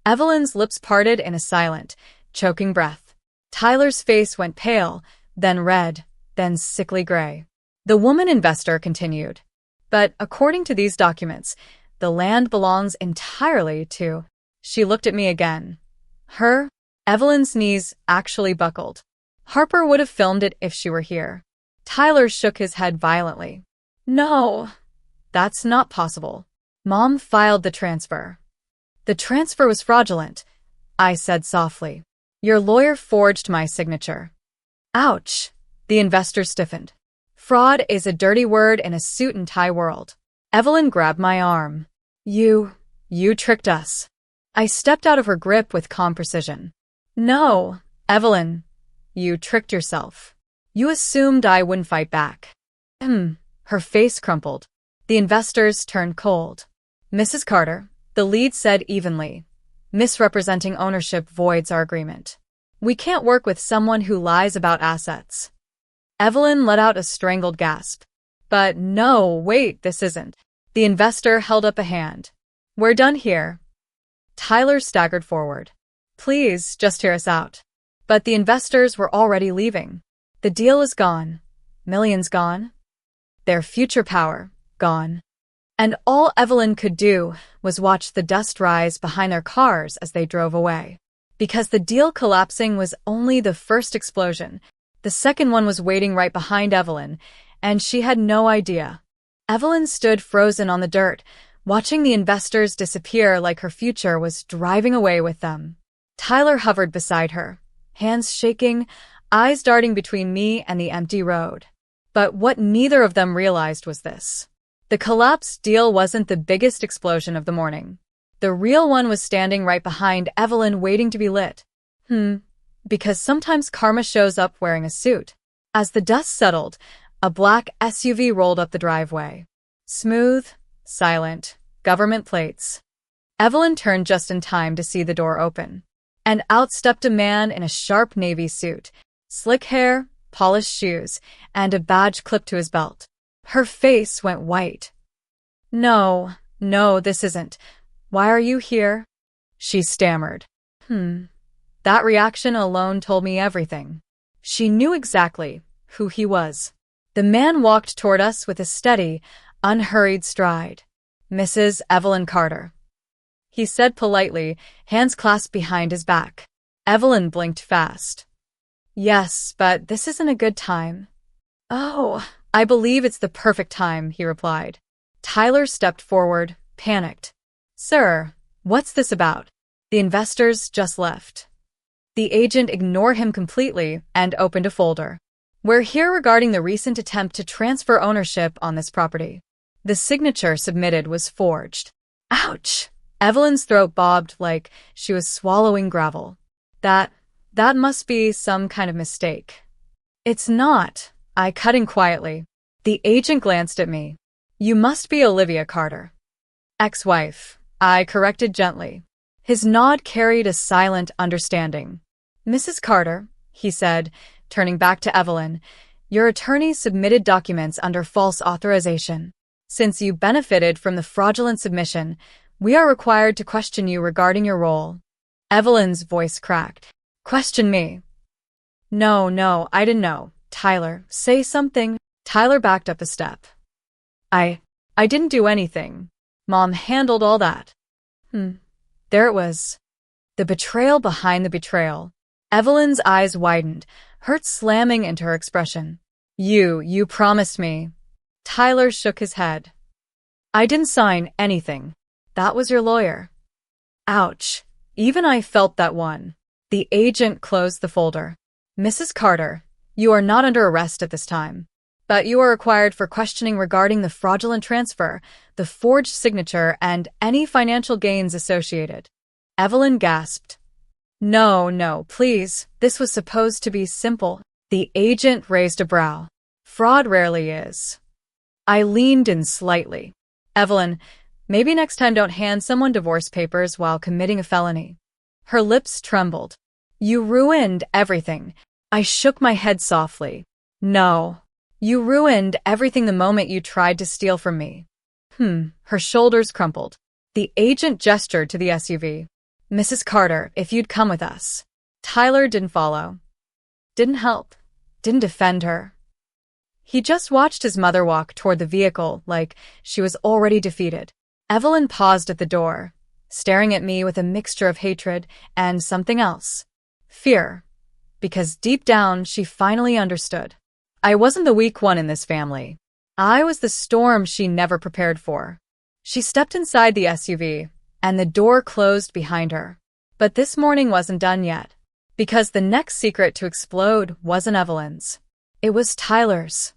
Evelyn's lips parted in a silent, choking breath. Tyler's face went pale, then red, then sickly gray. The woman investor continued. But according to these documents, the land belongs entirely to... She looked at me again. Her? Evelyn's knees actually buckled. Harper would have filmed it if she were here. Tyler shook his head violently. No, that's not possible. Mom filed the transfer. The transfer was fraudulent, I said softly. Your lawyer forged my signature. Ouch, the investor stiffened. Fraud is a dirty word in a suit and tie world. Evelyn grabbed my arm. You tricked us. I stepped out of her grip with calm precision. No, Evelyn, you tricked yourself. You assumed I wouldn't fight back. Her face crumpled. The investors turned cold. Mrs. Carter, the lead said evenly, misrepresenting ownership voids our agreement. We can't work with someone who lies about assets. Evelyn let out a strangled gasp. But no, wait, this isn't. The investor held up a hand. We're done here. Tyler staggered forward. Please, just hear us out. But the investors were already leaving. The deal is gone. Millions gone. Their future power, gone. And all Evelyn could do was watch the dust rise behind their cars as they drove away. Because the deal collapsing was only the first explosion, the second one was waiting right behind Evelyn, and she had no idea. Evelyn stood frozen on the dirt, watching the investors disappear like her future was driving away with them. Tyler hovered beside her, hands shaking, eyes darting between me and the empty road. But what neither of them realized was this. The collapsed deal wasn't the biggest explosion of the morning. The real one was standing right behind Evelyn waiting to be lit. Because sometimes karma shows up wearing a suit. As the dust settled, a black SUV rolled up the driveway. Smooth, silent, government plates. Evelyn turned just in time to see the door open. And out stepped a man in a sharp navy suit, slick hair, polished shoes, and a badge clipped to his belt. Her face went white. No, this isn't. Why are you here? She stammered. That reaction alone told me everything. She knew exactly who he was. The man walked toward us with a steady, unhurried stride. Mrs. Evelyn Carter. He said politely, hands clasped behind his back. Evelyn blinked fast. Yes, but this isn't a good time. Oh, I believe it's the perfect time, he replied. Tyler stepped forward, panicked. Sir, what's this about? The investors just left. The agent ignored him completely and opened a folder. We're here regarding the recent attempt to transfer ownership on this property. The signature submitted was forged. Ouch! Evelyn's throat bobbed like she was swallowing gravel. That must be some kind of mistake. It's not. I cut in quietly. The agent glanced at me. You must be Olivia Carter. Ex-wife, I corrected gently. His nod carried a silent understanding. Mrs. Carter, he said, turning back to Evelyn, your attorney submitted documents under false authorization. Since you benefited from the fraudulent submission, we are required to question you regarding your role. Evelyn's voice cracked. Question me. No, I didn't know. Tyler, say something. Tyler backed up a step. I didn't do anything. Mom handled all that. There it was. The betrayal behind the betrayal. Evelyn's eyes widened, hurt slamming into her expression. You promised me. Tyler shook his head. I didn't sign anything. That was your lawyer. Ouch. Even I felt that one. The agent closed the folder. Mrs. Carter, you are not under arrest at this time, but you are required for questioning regarding the fraudulent transfer, the forged signature, and any financial gains associated. Evelyn gasped. No, please, this was supposed to be simple. The agent raised a brow. Fraud rarely is. I leaned in slightly. Evelyn, maybe next time don't hand someone divorce papers while committing a felony. Her lips trembled. You ruined everything. I shook my head softly. No. You ruined everything the moment you tried to steal from me. Her shoulders crumpled. The agent gestured to the SUV. Mrs. Carter, if you'd come with us. Tyler didn't follow. Didn't help. Didn't defend her. He just watched his mother walk toward the vehicle like she was already defeated. Evelyn paused at the door, staring at me with a mixture of hatred and something else. Fear. Because deep down, she finally understood. I wasn't the weak one in this family. I was the storm she never prepared for. She stepped inside the SUV, and the door closed behind her. But this morning wasn't done yet, because the next secret to explode wasn't Evelyn's. It was Tyler's.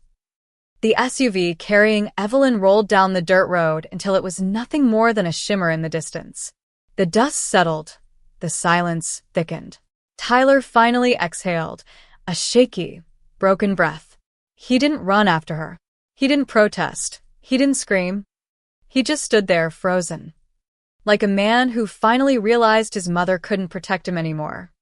The SUV carrying Evelyn rolled down the dirt road until it was nothing more than a shimmer in the distance. The dust settled. The silence thickened. Tyler finally exhaled, a shaky, broken breath. He didn't run after her. He didn't protest. He didn't scream. He just stood there frozen. Like a man who finally realized his mother couldn't protect him anymore.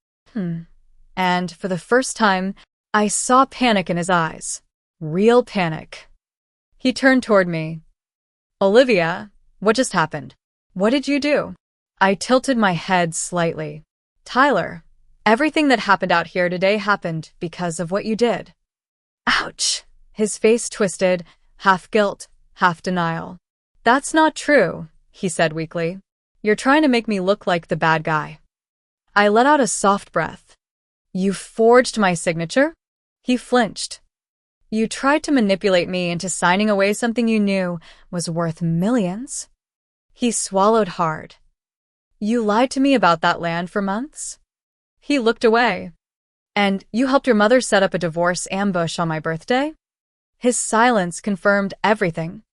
And for the first time, I saw panic in his eyes. Real panic. He turned toward me. Olivia, what just happened? What did you do? I tilted my head slightly. Tyler, everything that happened out here today happened because of what you did. Ouch. His face twisted, half guilt, half denial. That's not true, he said weakly. You're trying to make me look like the bad guy. I let out a soft breath. You forged my signature? He flinched. You tried to manipulate me into signing away something you knew was worth millions? He swallowed hard. You lied to me about that land for months? He looked away. And you helped your mother set up a divorce ambush on my birthday? His silence confirmed everything.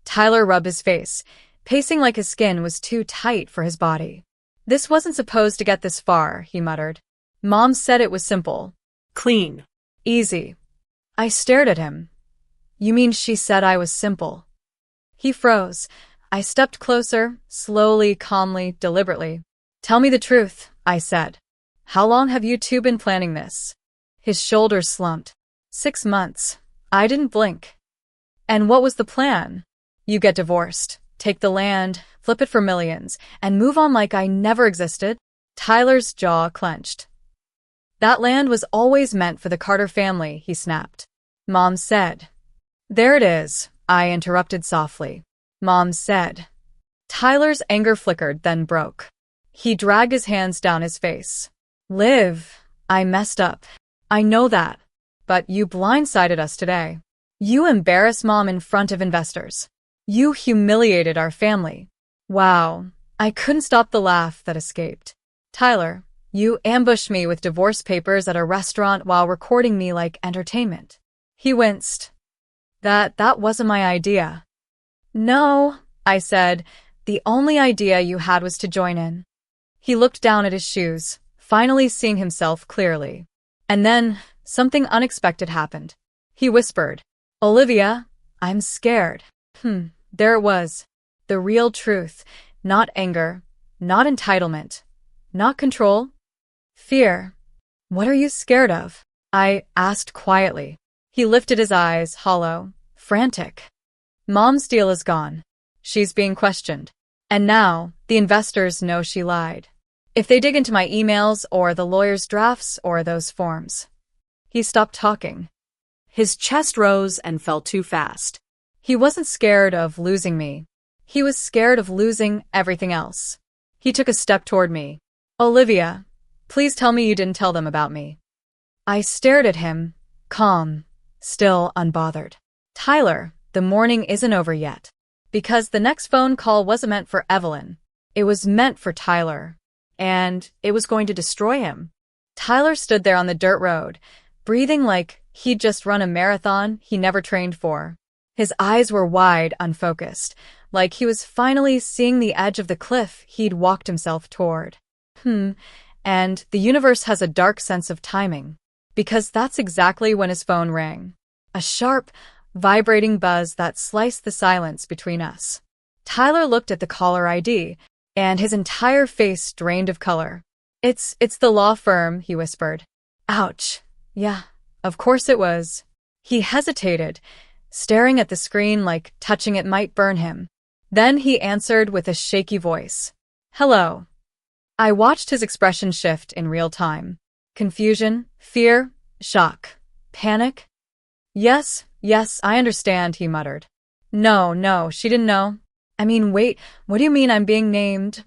Tyler rubbed his face, pacing like his skin was too tight for his body. This wasn't supposed to get this far, he muttered. Mom said it was simple. Clean. Easy. I stared at him. You mean she said I was simple? He froze. I stepped closer, slowly, calmly, deliberately. Tell me the truth, I said. How long have you two been planning this? His shoulders slumped. 6 months. I didn't blink. And what was the plan? You get divorced, take the land, flip it for millions, and move on like I never existed? Tyler's jaw clenched. That land was always meant for the Carter family, he snapped. Mom said. There it is, I interrupted softly. Mom said. Tyler's anger flickered, then broke. He dragged his hands down his face. Liv, I messed up. I know that. But you blindsided us today. You embarrassed Mom in front of investors. You humiliated our family. Wow, I couldn't stop the laugh that escaped. Tyler, you ambushed me with divorce papers at a restaurant while recording me like entertainment. He winced. That wasn't my idea. No, I said. The only idea you had was to join in. He looked down at his shoes, finally seeing himself clearly. And then something unexpected happened. He whispered, Olivia, I'm scared. There it was. The real truth. Not anger. Not entitlement. Not control. Fear. What are you scared of? I asked quietly. He lifted his eyes, hollow, frantic. Mom's deal is gone. She's being questioned. And now, the investors know she lied. If they dig into my emails or the lawyer's drafts or those forms. He stopped talking. His chest rose and fell too fast. He wasn't scared of losing me. He was scared of losing everything else. He took a step toward me. Olivia, please tell me you didn't tell them about me. I stared at him, calm, still unbothered. Tyler, the morning isn't over yet. Because the next phone call wasn't meant for Evelyn. It was meant for Tyler. And it was going to destroy him. Tyler stood there on the dirt road, breathing like he'd just run a marathon he never trained for. His eyes were wide, unfocused, like he was finally seeing the edge of the cliff he'd walked himself toward. And the universe has a dark sense of timing. Because that's exactly when his phone rang. A sharp, vibrating buzz that sliced the silence between us. Tyler looked at the caller ID, and his entire face drained of color. It's the law firm, he whispered. Ouch. Yeah, of course it was. He hesitated, staring at the screen like touching it might burn him. Then he answered with a shaky voice. Hello. I watched his expression shift in real time. Confusion, fear, shock, panic. Yes, I understand, he muttered. No, she didn't know. I mean, wait, what do you mean I'm being named?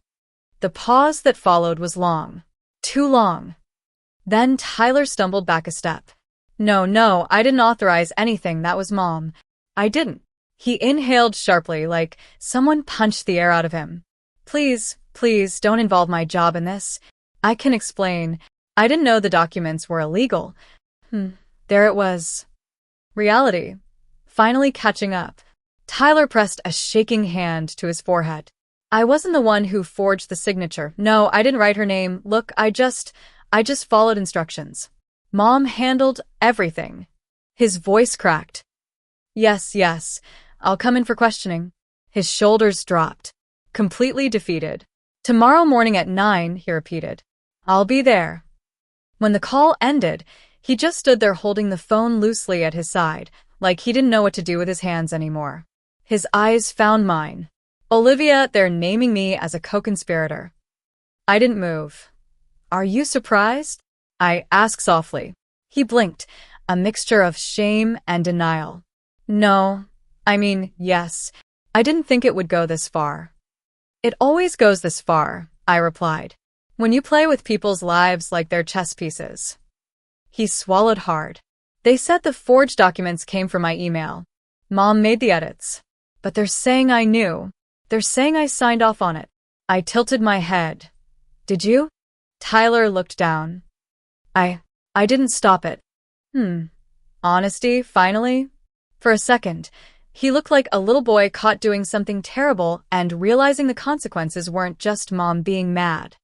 The pause that followed was long. Too long. Then Tyler stumbled back a step. No, I didn't authorize anything, that was Mom. I didn't. He inhaled sharply, like someone punched the air out of him. Please, don't involve my job in this. I can explain. I didn't know the documents were illegal. There it was. Reality. Finally catching up. Tyler pressed a shaking hand to his forehead. I wasn't the one who forged the signature. No, I didn't write her name. Look, I just followed instructions. Mom handled everything. His voice cracked. Yes, I'll come in for questioning. His shoulders dropped. Completely defeated. Tomorrow morning at 9, he repeated. I'll be there. When the call ended, he just stood there holding the phone loosely at his side, like he didn't know what to do with his hands anymore. His eyes found mine. Olivia, they're naming me as a co-conspirator. I didn't move. Are you surprised? I asked softly. He blinked, a mixture of shame and denial. No, I mean, yes. I didn't think it would go this far. It always goes this far, I replied. When you play with people's lives like they're chess pieces. He swallowed hard. They said the forged documents came from my email. Mom made the edits. But they're saying I knew. They're saying I signed off on it. I tilted my head. Did you? Tyler looked down. I didn't stop it. Honesty, finally? For a second, he looked like a little boy caught doing something terrible and realizing the consequences weren't just Mom being mad.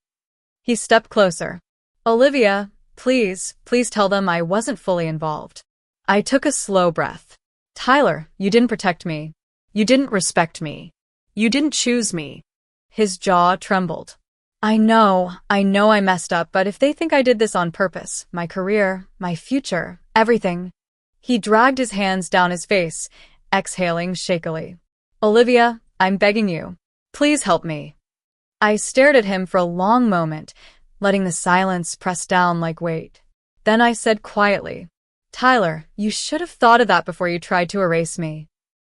He stepped closer. Olivia, please tell them I wasn't fully involved. I took a slow breath. Tyler, you didn't protect me. You didn't respect me. You didn't choose me. His jaw trembled. I know I messed up, but if they think I did this on purpose, my career, my future, everything. He dragged his hands down his face, exhaling shakily. Olivia, I'm begging you. Please help me. I stared at him for a long moment, letting the silence press down like weight. Then I said quietly, Tyler, you should have thought of that before you tried to erase me.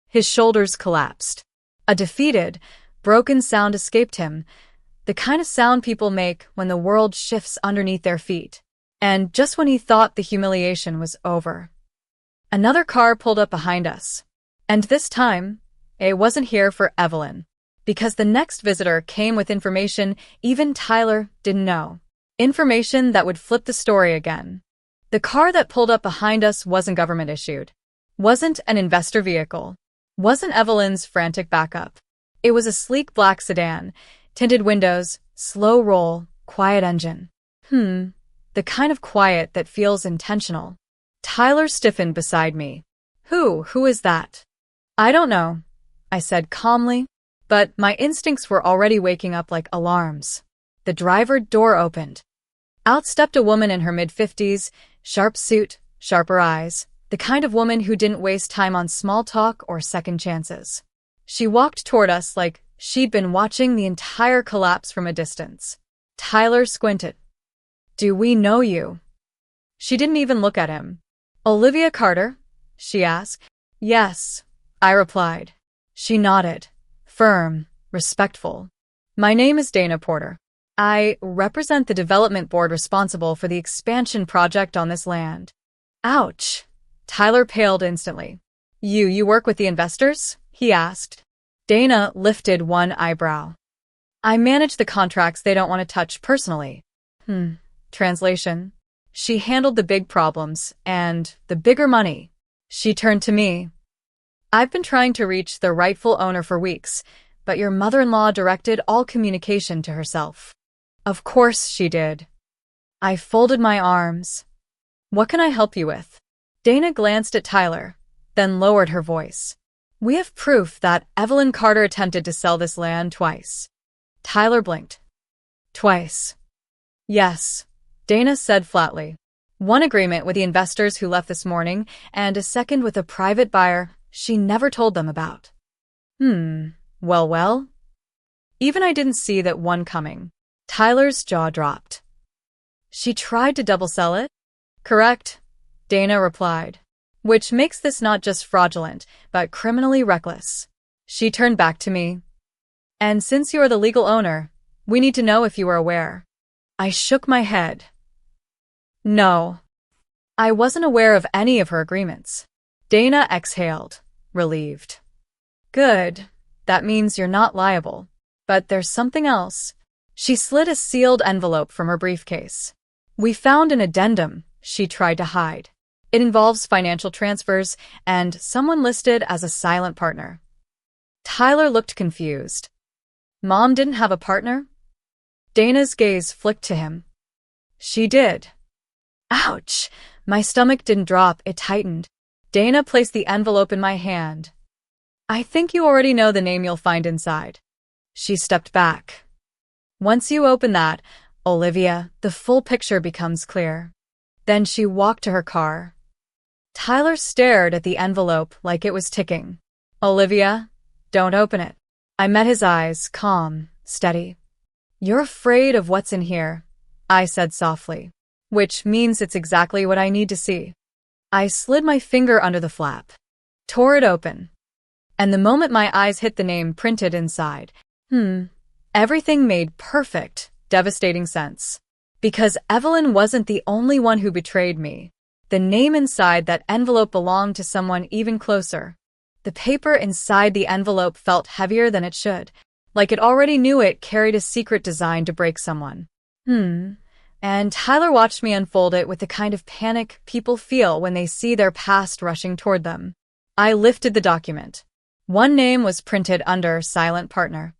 His shoulders collapsed. A defeated, broken sound escaped him, the kind of sound people make when the world shifts underneath their feet. And just when he thought the humiliation was over, another car pulled up behind us. And this time, it wasn't here for Evelyn. Because the next visitor came with information even Tyler didn't know. Information that would flip the story again. The car that pulled up behind us wasn't government-issued. Wasn't an investor vehicle. Wasn't Evelyn's frantic backup. It was a sleek black sedan, tinted windows, slow roll, quiet engine. The kind of quiet that feels intentional. Tyler stiffened beside me. Who is that? I don't know, I said calmly, but my instincts were already waking up like alarms. The driver door opened. Out stepped a woman in her mid-50s, sharp suit, sharper eyes, the kind of woman who didn't waste time on small talk or second chances. She walked toward us like she'd been watching the entire collapse from a distance. Tyler squinted. Do we know you? She didn't even look at him. Olivia Carter? She asked. Yes, I replied. She nodded. Firm, respectful. My name is Dana Porter. I represent the development board responsible for the expansion project on this land. Ouch. Tyler paled instantly. You work with the investors? He asked. Dana lifted one eyebrow. I manage the contracts they don't want to touch personally. Translation. She handled the big problems and the bigger money. She turned to me. I've been trying to reach the rightful owner for weeks, but your mother-in-law directed all communication to herself. Of course she did. I folded my arms. What can I help you with? Dana glanced at Tyler, then lowered her voice. We have proof that Evelyn Carter attempted to sell this land twice. Tyler blinked. Twice. Yes, Dana said flatly. One agreement with the investors who left this morning, and a second with a private buyer she never told them about. Well. Even I didn't see that one coming. Tyler's jaw dropped. She tried to double sell it? Correct, Dana replied. Which makes this not just fraudulent, but criminally reckless. She turned back to me. And since you are the legal owner, we need to know if you were aware. I shook my head. No. I wasn't aware of any of her agreements. Dana exhaled, relieved. Good. That means you're not liable. But there's something else. She slid a sealed envelope from her briefcase. We found an addendum she tried to hide. It involves financial transfers and someone listed as a silent partner. Tyler looked confused. Mom didn't have a partner? Dana's gaze flicked to him. She did. Ouch! My stomach didn't drop, it tightened. Dana placed the envelope in my hand. I think you already know the name you'll find inside. She stepped back. Once you open that, Olivia, the full picture becomes clear. Then she walked to her car. Tyler stared at the envelope like it was ticking. Olivia, don't open it. I met his eyes, calm, steady. You're afraid of what's in here, I said softly. Which means it's exactly what I need to see. I slid my finger under the flap, tore it open. And the moment my eyes hit the name printed inside, everything made perfect, devastating sense. Because Evelyn wasn't the only one who betrayed me. The name inside that envelope belonged to someone even closer. The paper inside the envelope felt heavier than it should, like it already knew it carried a secret designed to break someone. And Tyler watched me unfold it with the kind of panic people feel when they see their past rushing toward them. I lifted the document. One name was printed under silent partner.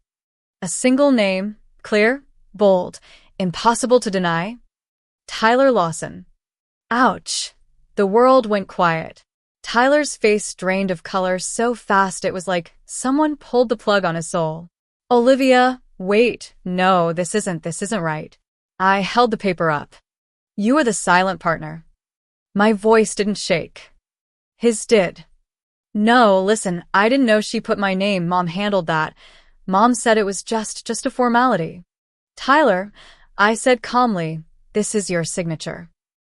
A single name, clear, bold, impossible to deny. Tyler Lawson. Ouch. The world went quiet. Tyler's face drained of color so fast it was like someone pulled the plug on his soul. Olivia, wait, no, this isn't right. I held the paper up. You are the silent partner. My voice didn't shake. His did. No, listen, I didn't know she put my name. Mom handled that. Mom said it was just a formality. Tyler, I said calmly, this is your signature.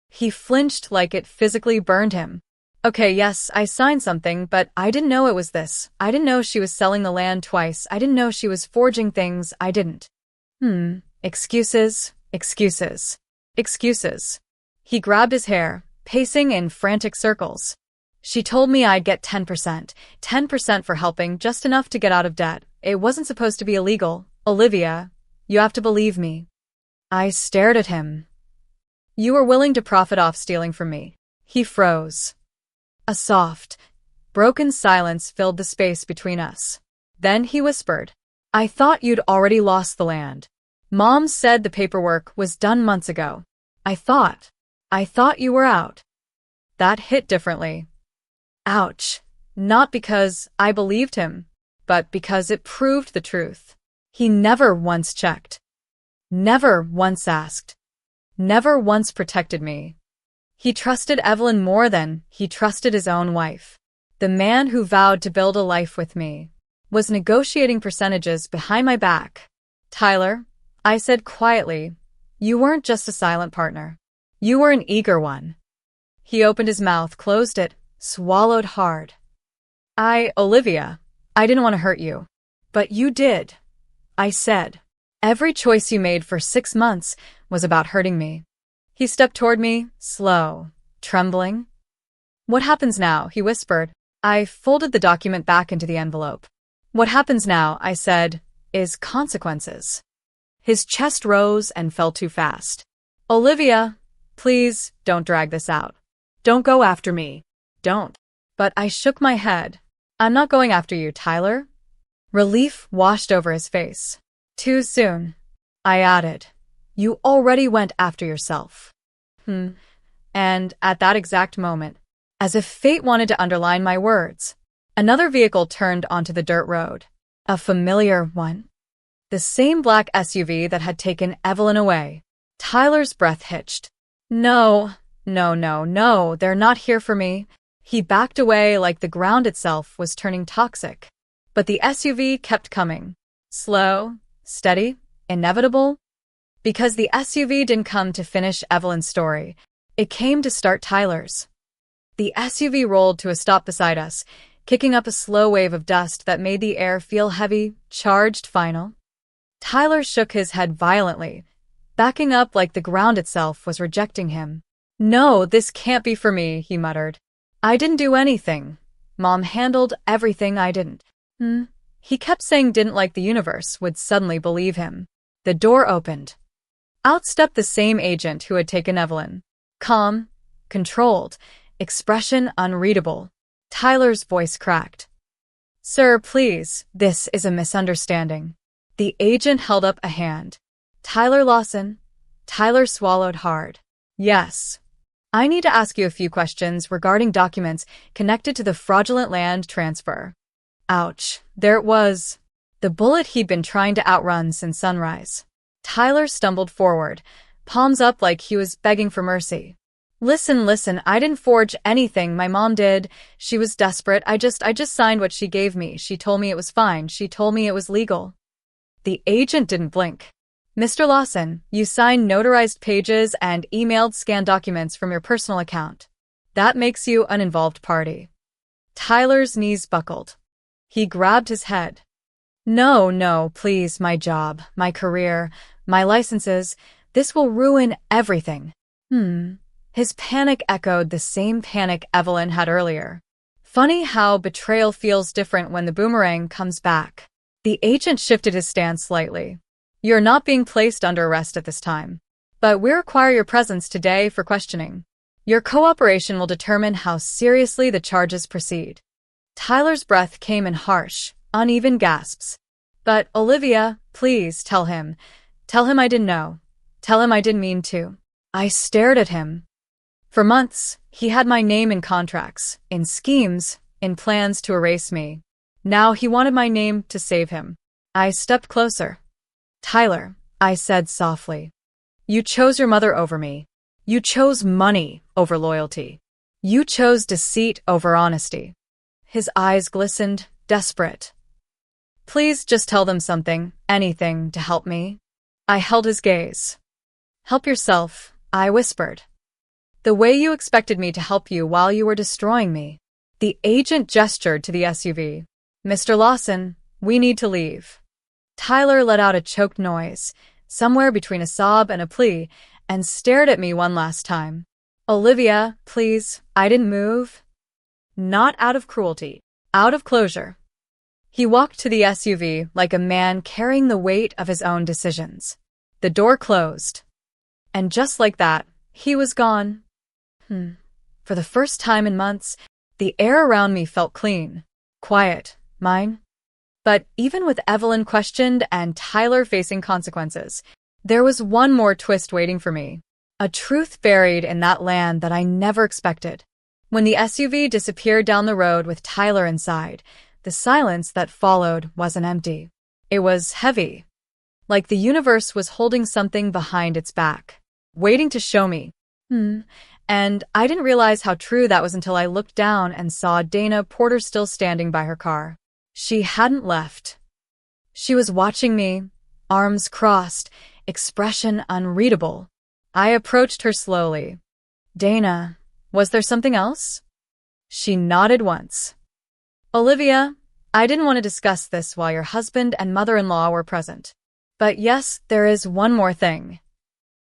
He flinched like it physically burned him. Okay, yes, I signed something, but I didn't know it was this. I didn't know she was selling the land twice. I didn't know she was forging things. I didn't. Excuses. He grabbed his hair, pacing in frantic circles. She told me I'd get 10%. 10% for helping, just enough to get out of debt. It wasn't supposed to be illegal. Olivia, you have to believe me. I stared at him. You were willing to profit off stealing from me. He froze. A soft, broken silence filled the space between us. Then he whispered, I thought you'd already lost the land. Mom said the paperwork was done months ago. I thought you were out. That hit differently. Ouch. Not because I believed him, but because it proved the truth. He never once checked. Never once asked. Never once protected me. He trusted Evelyn more than he trusted his own wife. The man who vowed to build a life with me was negotiating percentages behind my back. Tyler, I said quietly, you weren't just a silent partner. You were an eager one. He opened his mouth, closed it, swallowed hard. Olivia, I didn't want to hurt you. But you did. I said. Every choice you made for 6 months was about hurting me. He stepped toward me, slow, trembling. What happens now? He whispered. I folded the document back into the envelope. What happens now, I said, is consequences. His chest rose and fell too fast. Olivia, please don't drag this out. Don't go after me. Don't. But I shook my head. I'm not going after you, Tyler. Relief washed over his face. Too soon. I added. You already went after yourself. And at that exact moment, as if fate wanted to underline my words. Another vehicle turned onto the dirt road. A familiar one. The same black SUV that had taken Evelyn away. Tyler's breath hitched. No, no, they're not here for me. He backed away like the ground itself was turning toxic. But the SUV kept coming. Slow, steady, inevitable. Because the SUV didn't come to finish Evelyn's story. It came to start Tyler's. The SUV rolled to a stop beside us, kicking up a slow wave of dust that made the air feel heavy, charged, final. Tyler shook his head violently, backing up like the ground itself was rejecting him. No, this can't be for me, he muttered. I didn't do anything. Mom handled everything I didn't. He kept saying didn't like the universe would suddenly believe him. The door opened. Out stepped the same agent who had taken Evelyn. Calm, controlled, expression unreadable. Tyler's voice cracked. Sir, please, this is a misunderstanding. The agent held up a hand. Tyler Lawson. Tyler swallowed hard. Yes. I need to ask you a few questions regarding documents connected to the fraudulent land transfer. Ouch. There it was. The bullet he'd been trying to outrun since sunrise. Tyler stumbled forward, palms up like he was begging for mercy. Listen, I didn't forge anything. My mom did. She was desperate. I just signed what she gave me. She told me it was fine. She told me it was legal. The agent didn't blink. Mr. Lawson, you signed notarized pages and emailed scanned documents from your personal account. That makes you an involved party. Tyler's knees buckled. He grabbed his head. No, please, my job, my career, my licenses. This will ruin everything. His panic echoed the same panic Evelyn had earlier. Funny how betrayal feels different when the boomerang comes back. The agent shifted his stance slightly. You're not being placed under arrest at this time, but we require your presence today for questioning. Your cooperation will determine how seriously the charges proceed. Tyler's breath came in harsh, uneven gasps. But, Olivia, please tell him. Tell him I didn't know. Tell him I didn't mean to. I stared at him. For months, he had my name in contracts, in schemes, in plans to erase me. Now he wanted my name to save him. I stepped closer. Tyler, I said softly. You chose your mother over me. You chose money over loyalty. You chose deceit over honesty. His eyes glistened, desperate. Please just tell them something, anything, to help me. I held his gaze. Help yourself, I whispered. The way you expected me to help you while you were destroying me. The agent gestured to the SUV. Mr. Lawson, we need to leave. Tyler let out a choked noise, somewhere between a sob and a plea, and stared at me one last time. Olivia, please, I didn't move. Not out of cruelty, out of closure. He walked to the SUV like a man carrying the weight of his own decisions. The door closed. And just like that, he was gone. For the first time in months, the air around me felt clean, quiet, mine. But even with Evelyn questioned and Tyler facing consequences, there was one more twist waiting for me. A truth buried in that land that I never expected. When the SUV disappeared down the road with Tyler inside, the silence that followed wasn't empty. It was heavy, like the universe was holding something behind its back, waiting to show me. And I didn't realize how true that was until I looked down and saw Dana Porter still standing by her car. She hadn't left. She was watching me, arms crossed, expression unreadable. I approached her slowly. Dana, was there something else? She nodded once. Olivia, I didn't want to discuss this while your husband and mother-in-law were present. But yes, there is one more thing.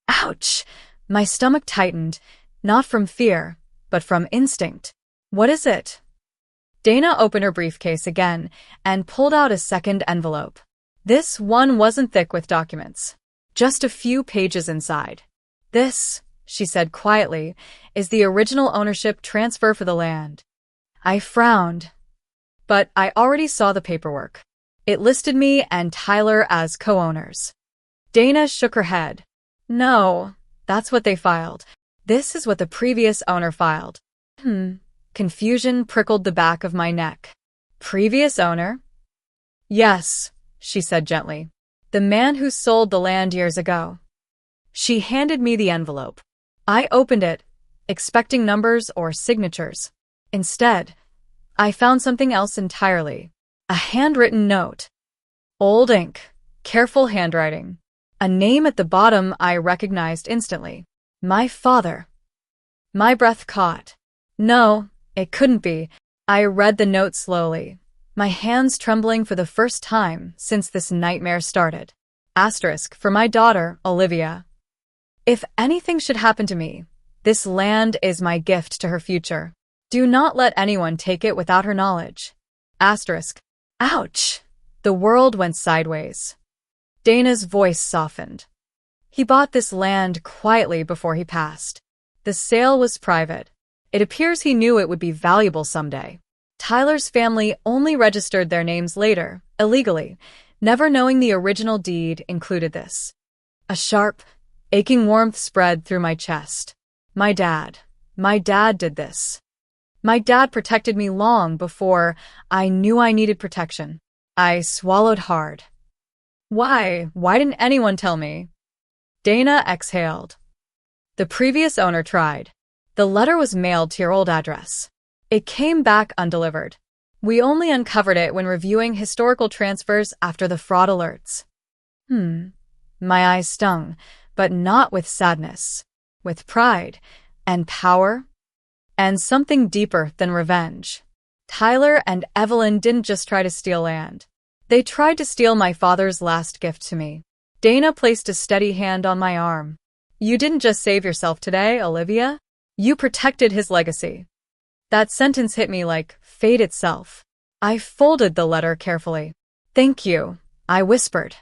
Ouch! My stomach tightened, not from fear, but from instinct. What is it? Dana opened her briefcase again and pulled out a second envelope. This one wasn't thick with documents, just a few pages inside. This, she said quietly, is the original ownership transfer for the land. I frowned, but I already saw the paperwork. It listed me and Tyler as co-owners. Dana shook her head. No, that's what they filed. This is what the previous owner filed. Confusion prickled the back of my neck. Previous owner? Yes, she said gently. The man who sold the land years ago. She handed me the envelope. I opened it, expecting numbers or signatures. Instead, I found something else entirely. A handwritten note. Old ink, careful handwriting. A name at the bottom I recognized instantly. My father. My breath caught. No, it couldn't be. I read the note slowly, my hands trembling for the first time since this nightmare started. Asterisk for my daughter, Olivia. If anything should happen to me, this land is my gift to her future. Do not let anyone take it without her knowledge. Asterisk. Ouch! The world went sideways. Dana's voice softened. He bought this land quietly before he passed. The sale was private. It appears he knew it would be valuable someday. Tyler's family only registered their names later, illegally, never knowing the original deed included this. A sharp, aching warmth spread through my chest. My dad did this. My dad protected me long before I knew I needed protection. I swallowed hard. Why didn't anyone tell me? Dana exhaled. The previous owner tried. The letter was mailed to your old address. It came back undelivered. We only uncovered it when reviewing historical transfers after the fraud alerts. My eyes stung, but not with sadness. With pride and power and something deeper than revenge. Tyler and Evelyn didn't just try to steal land. They tried to steal my father's last gift to me. Dana placed a steady hand on my arm. You didn't just save yourself today, Olivia. You protected his legacy. That sentence hit me like fate itself. I folded the letter carefully. Thank you, I whispered.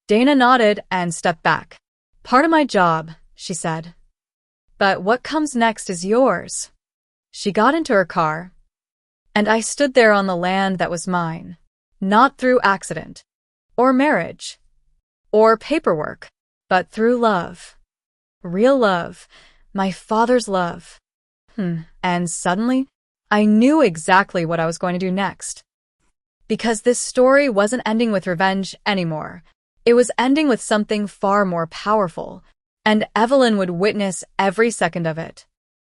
Dana nodded and stepped back. Part of my job, she said. But what comes next is yours. She got into her car, and I stood there on the land that was mine. Not through accident, or marriage, or paperwork, but through love. Real love, my father's love. And suddenly, I knew exactly what I was going to do next. Because this story wasn't ending with revenge anymore. It was ending with something far more powerful, and Evelyn would witness every second of it.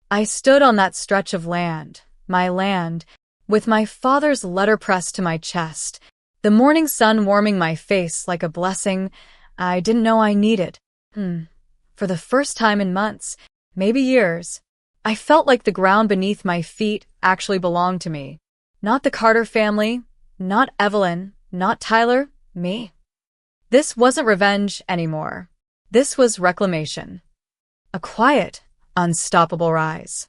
I stood on that stretch of land, my land, with my father's letter pressed to my chest, the morning sun warming my face like a blessing I didn't know I needed. For the first time in months, maybe years, I felt like the ground beneath my feet actually belonged to me. Not the Carter family, not Evelyn, not Tyler, me. This wasn't revenge anymore. This was reclamation. A quiet, unstoppable rise.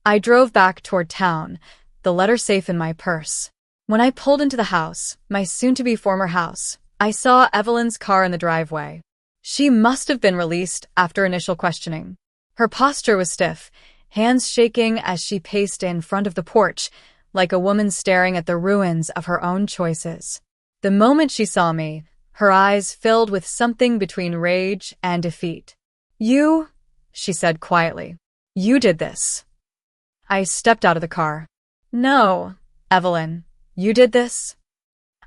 I drove back toward town, the letter safe in my purse. When I pulled into the house, my soon-to-be former house, I saw Evelyn's car in the driveway. She must have been released after initial questioning. Her posture was stiff, hands shaking as she paced in front of the porch, like a woman staring at the ruins of her own choices. The moment she saw me, her eyes filled with something between rage and defeat. You, she said quietly, you did this. I stepped out of the car. No, Evelyn, you did this?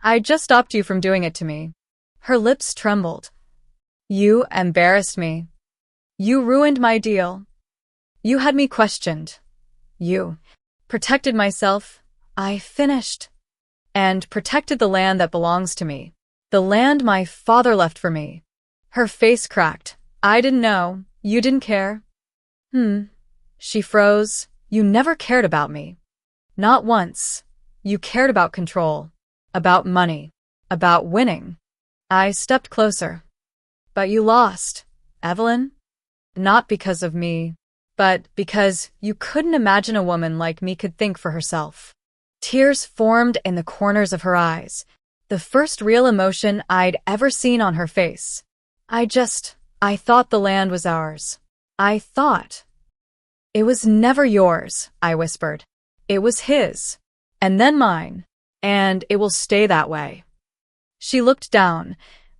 I just stopped you from doing it to me. Her lips trembled. You embarrassed me. You ruined my deal. You had me questioned. You protected myself. I finished. And protected the land that belongs to me. The land my father left for me. Her face cracked. I didn't know. You didn't care. She froze. You never cared about me. Not once. You cared about control. About money. About winning. I stepped closer. But you lost, Evelyn. Not because of me, but because you couldn't imagine a woman like me could think for herself. Tears formed in the corners of her eyes, the first real emotion I'd ever seen on her face. I thought the land was ours. I thought. It was never yours, I whispered. It was his, and then mine, and it will stay that way. She looked down,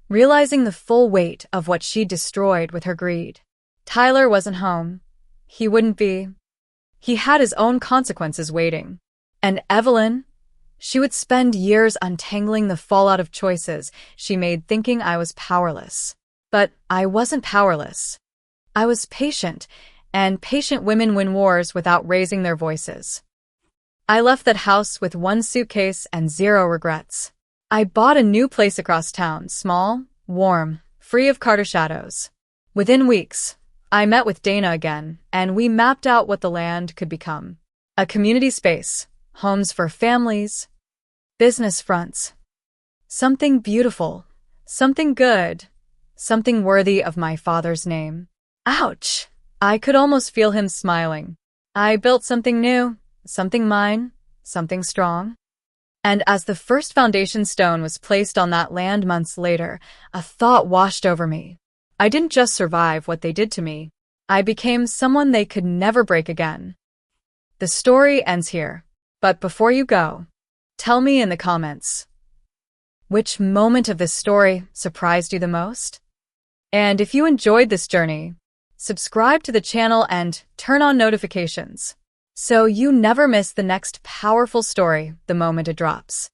realizing the full weight of what she'd destroyed with her greed. Tyler wasn't home. He wouldn't be. He had his own consequences waiting. And Evelyn? She would spend years untangling the fallout of choices she made, thinking I was powerless. But I wasn't powerless. I was patient, and patient women win wars without raising their voices. I left that house with one suitcase and zero regrets. I bought a new place across town, small, warm, free of Carter shadows. Within weeks, I met with Dana again, and we mapped out what the land could become. A community space, homes for families, business fronts. Something beautiful, something good, something worthy of my father's name. Ouch! I could almost feel him smiling. I built something new, something mine, something strong. And as the first foundation stone was placed on that land months later, a thought washed over me. I didn't just survive what they did to me. I became someone they could never break again. The story ends here. But before you go, tell me in the comments, which moment of this story surprised you the most? And if you enjoyed this journey, subscribe to the channel and turn on notifications so you never miss the next powerful story the moment it drops.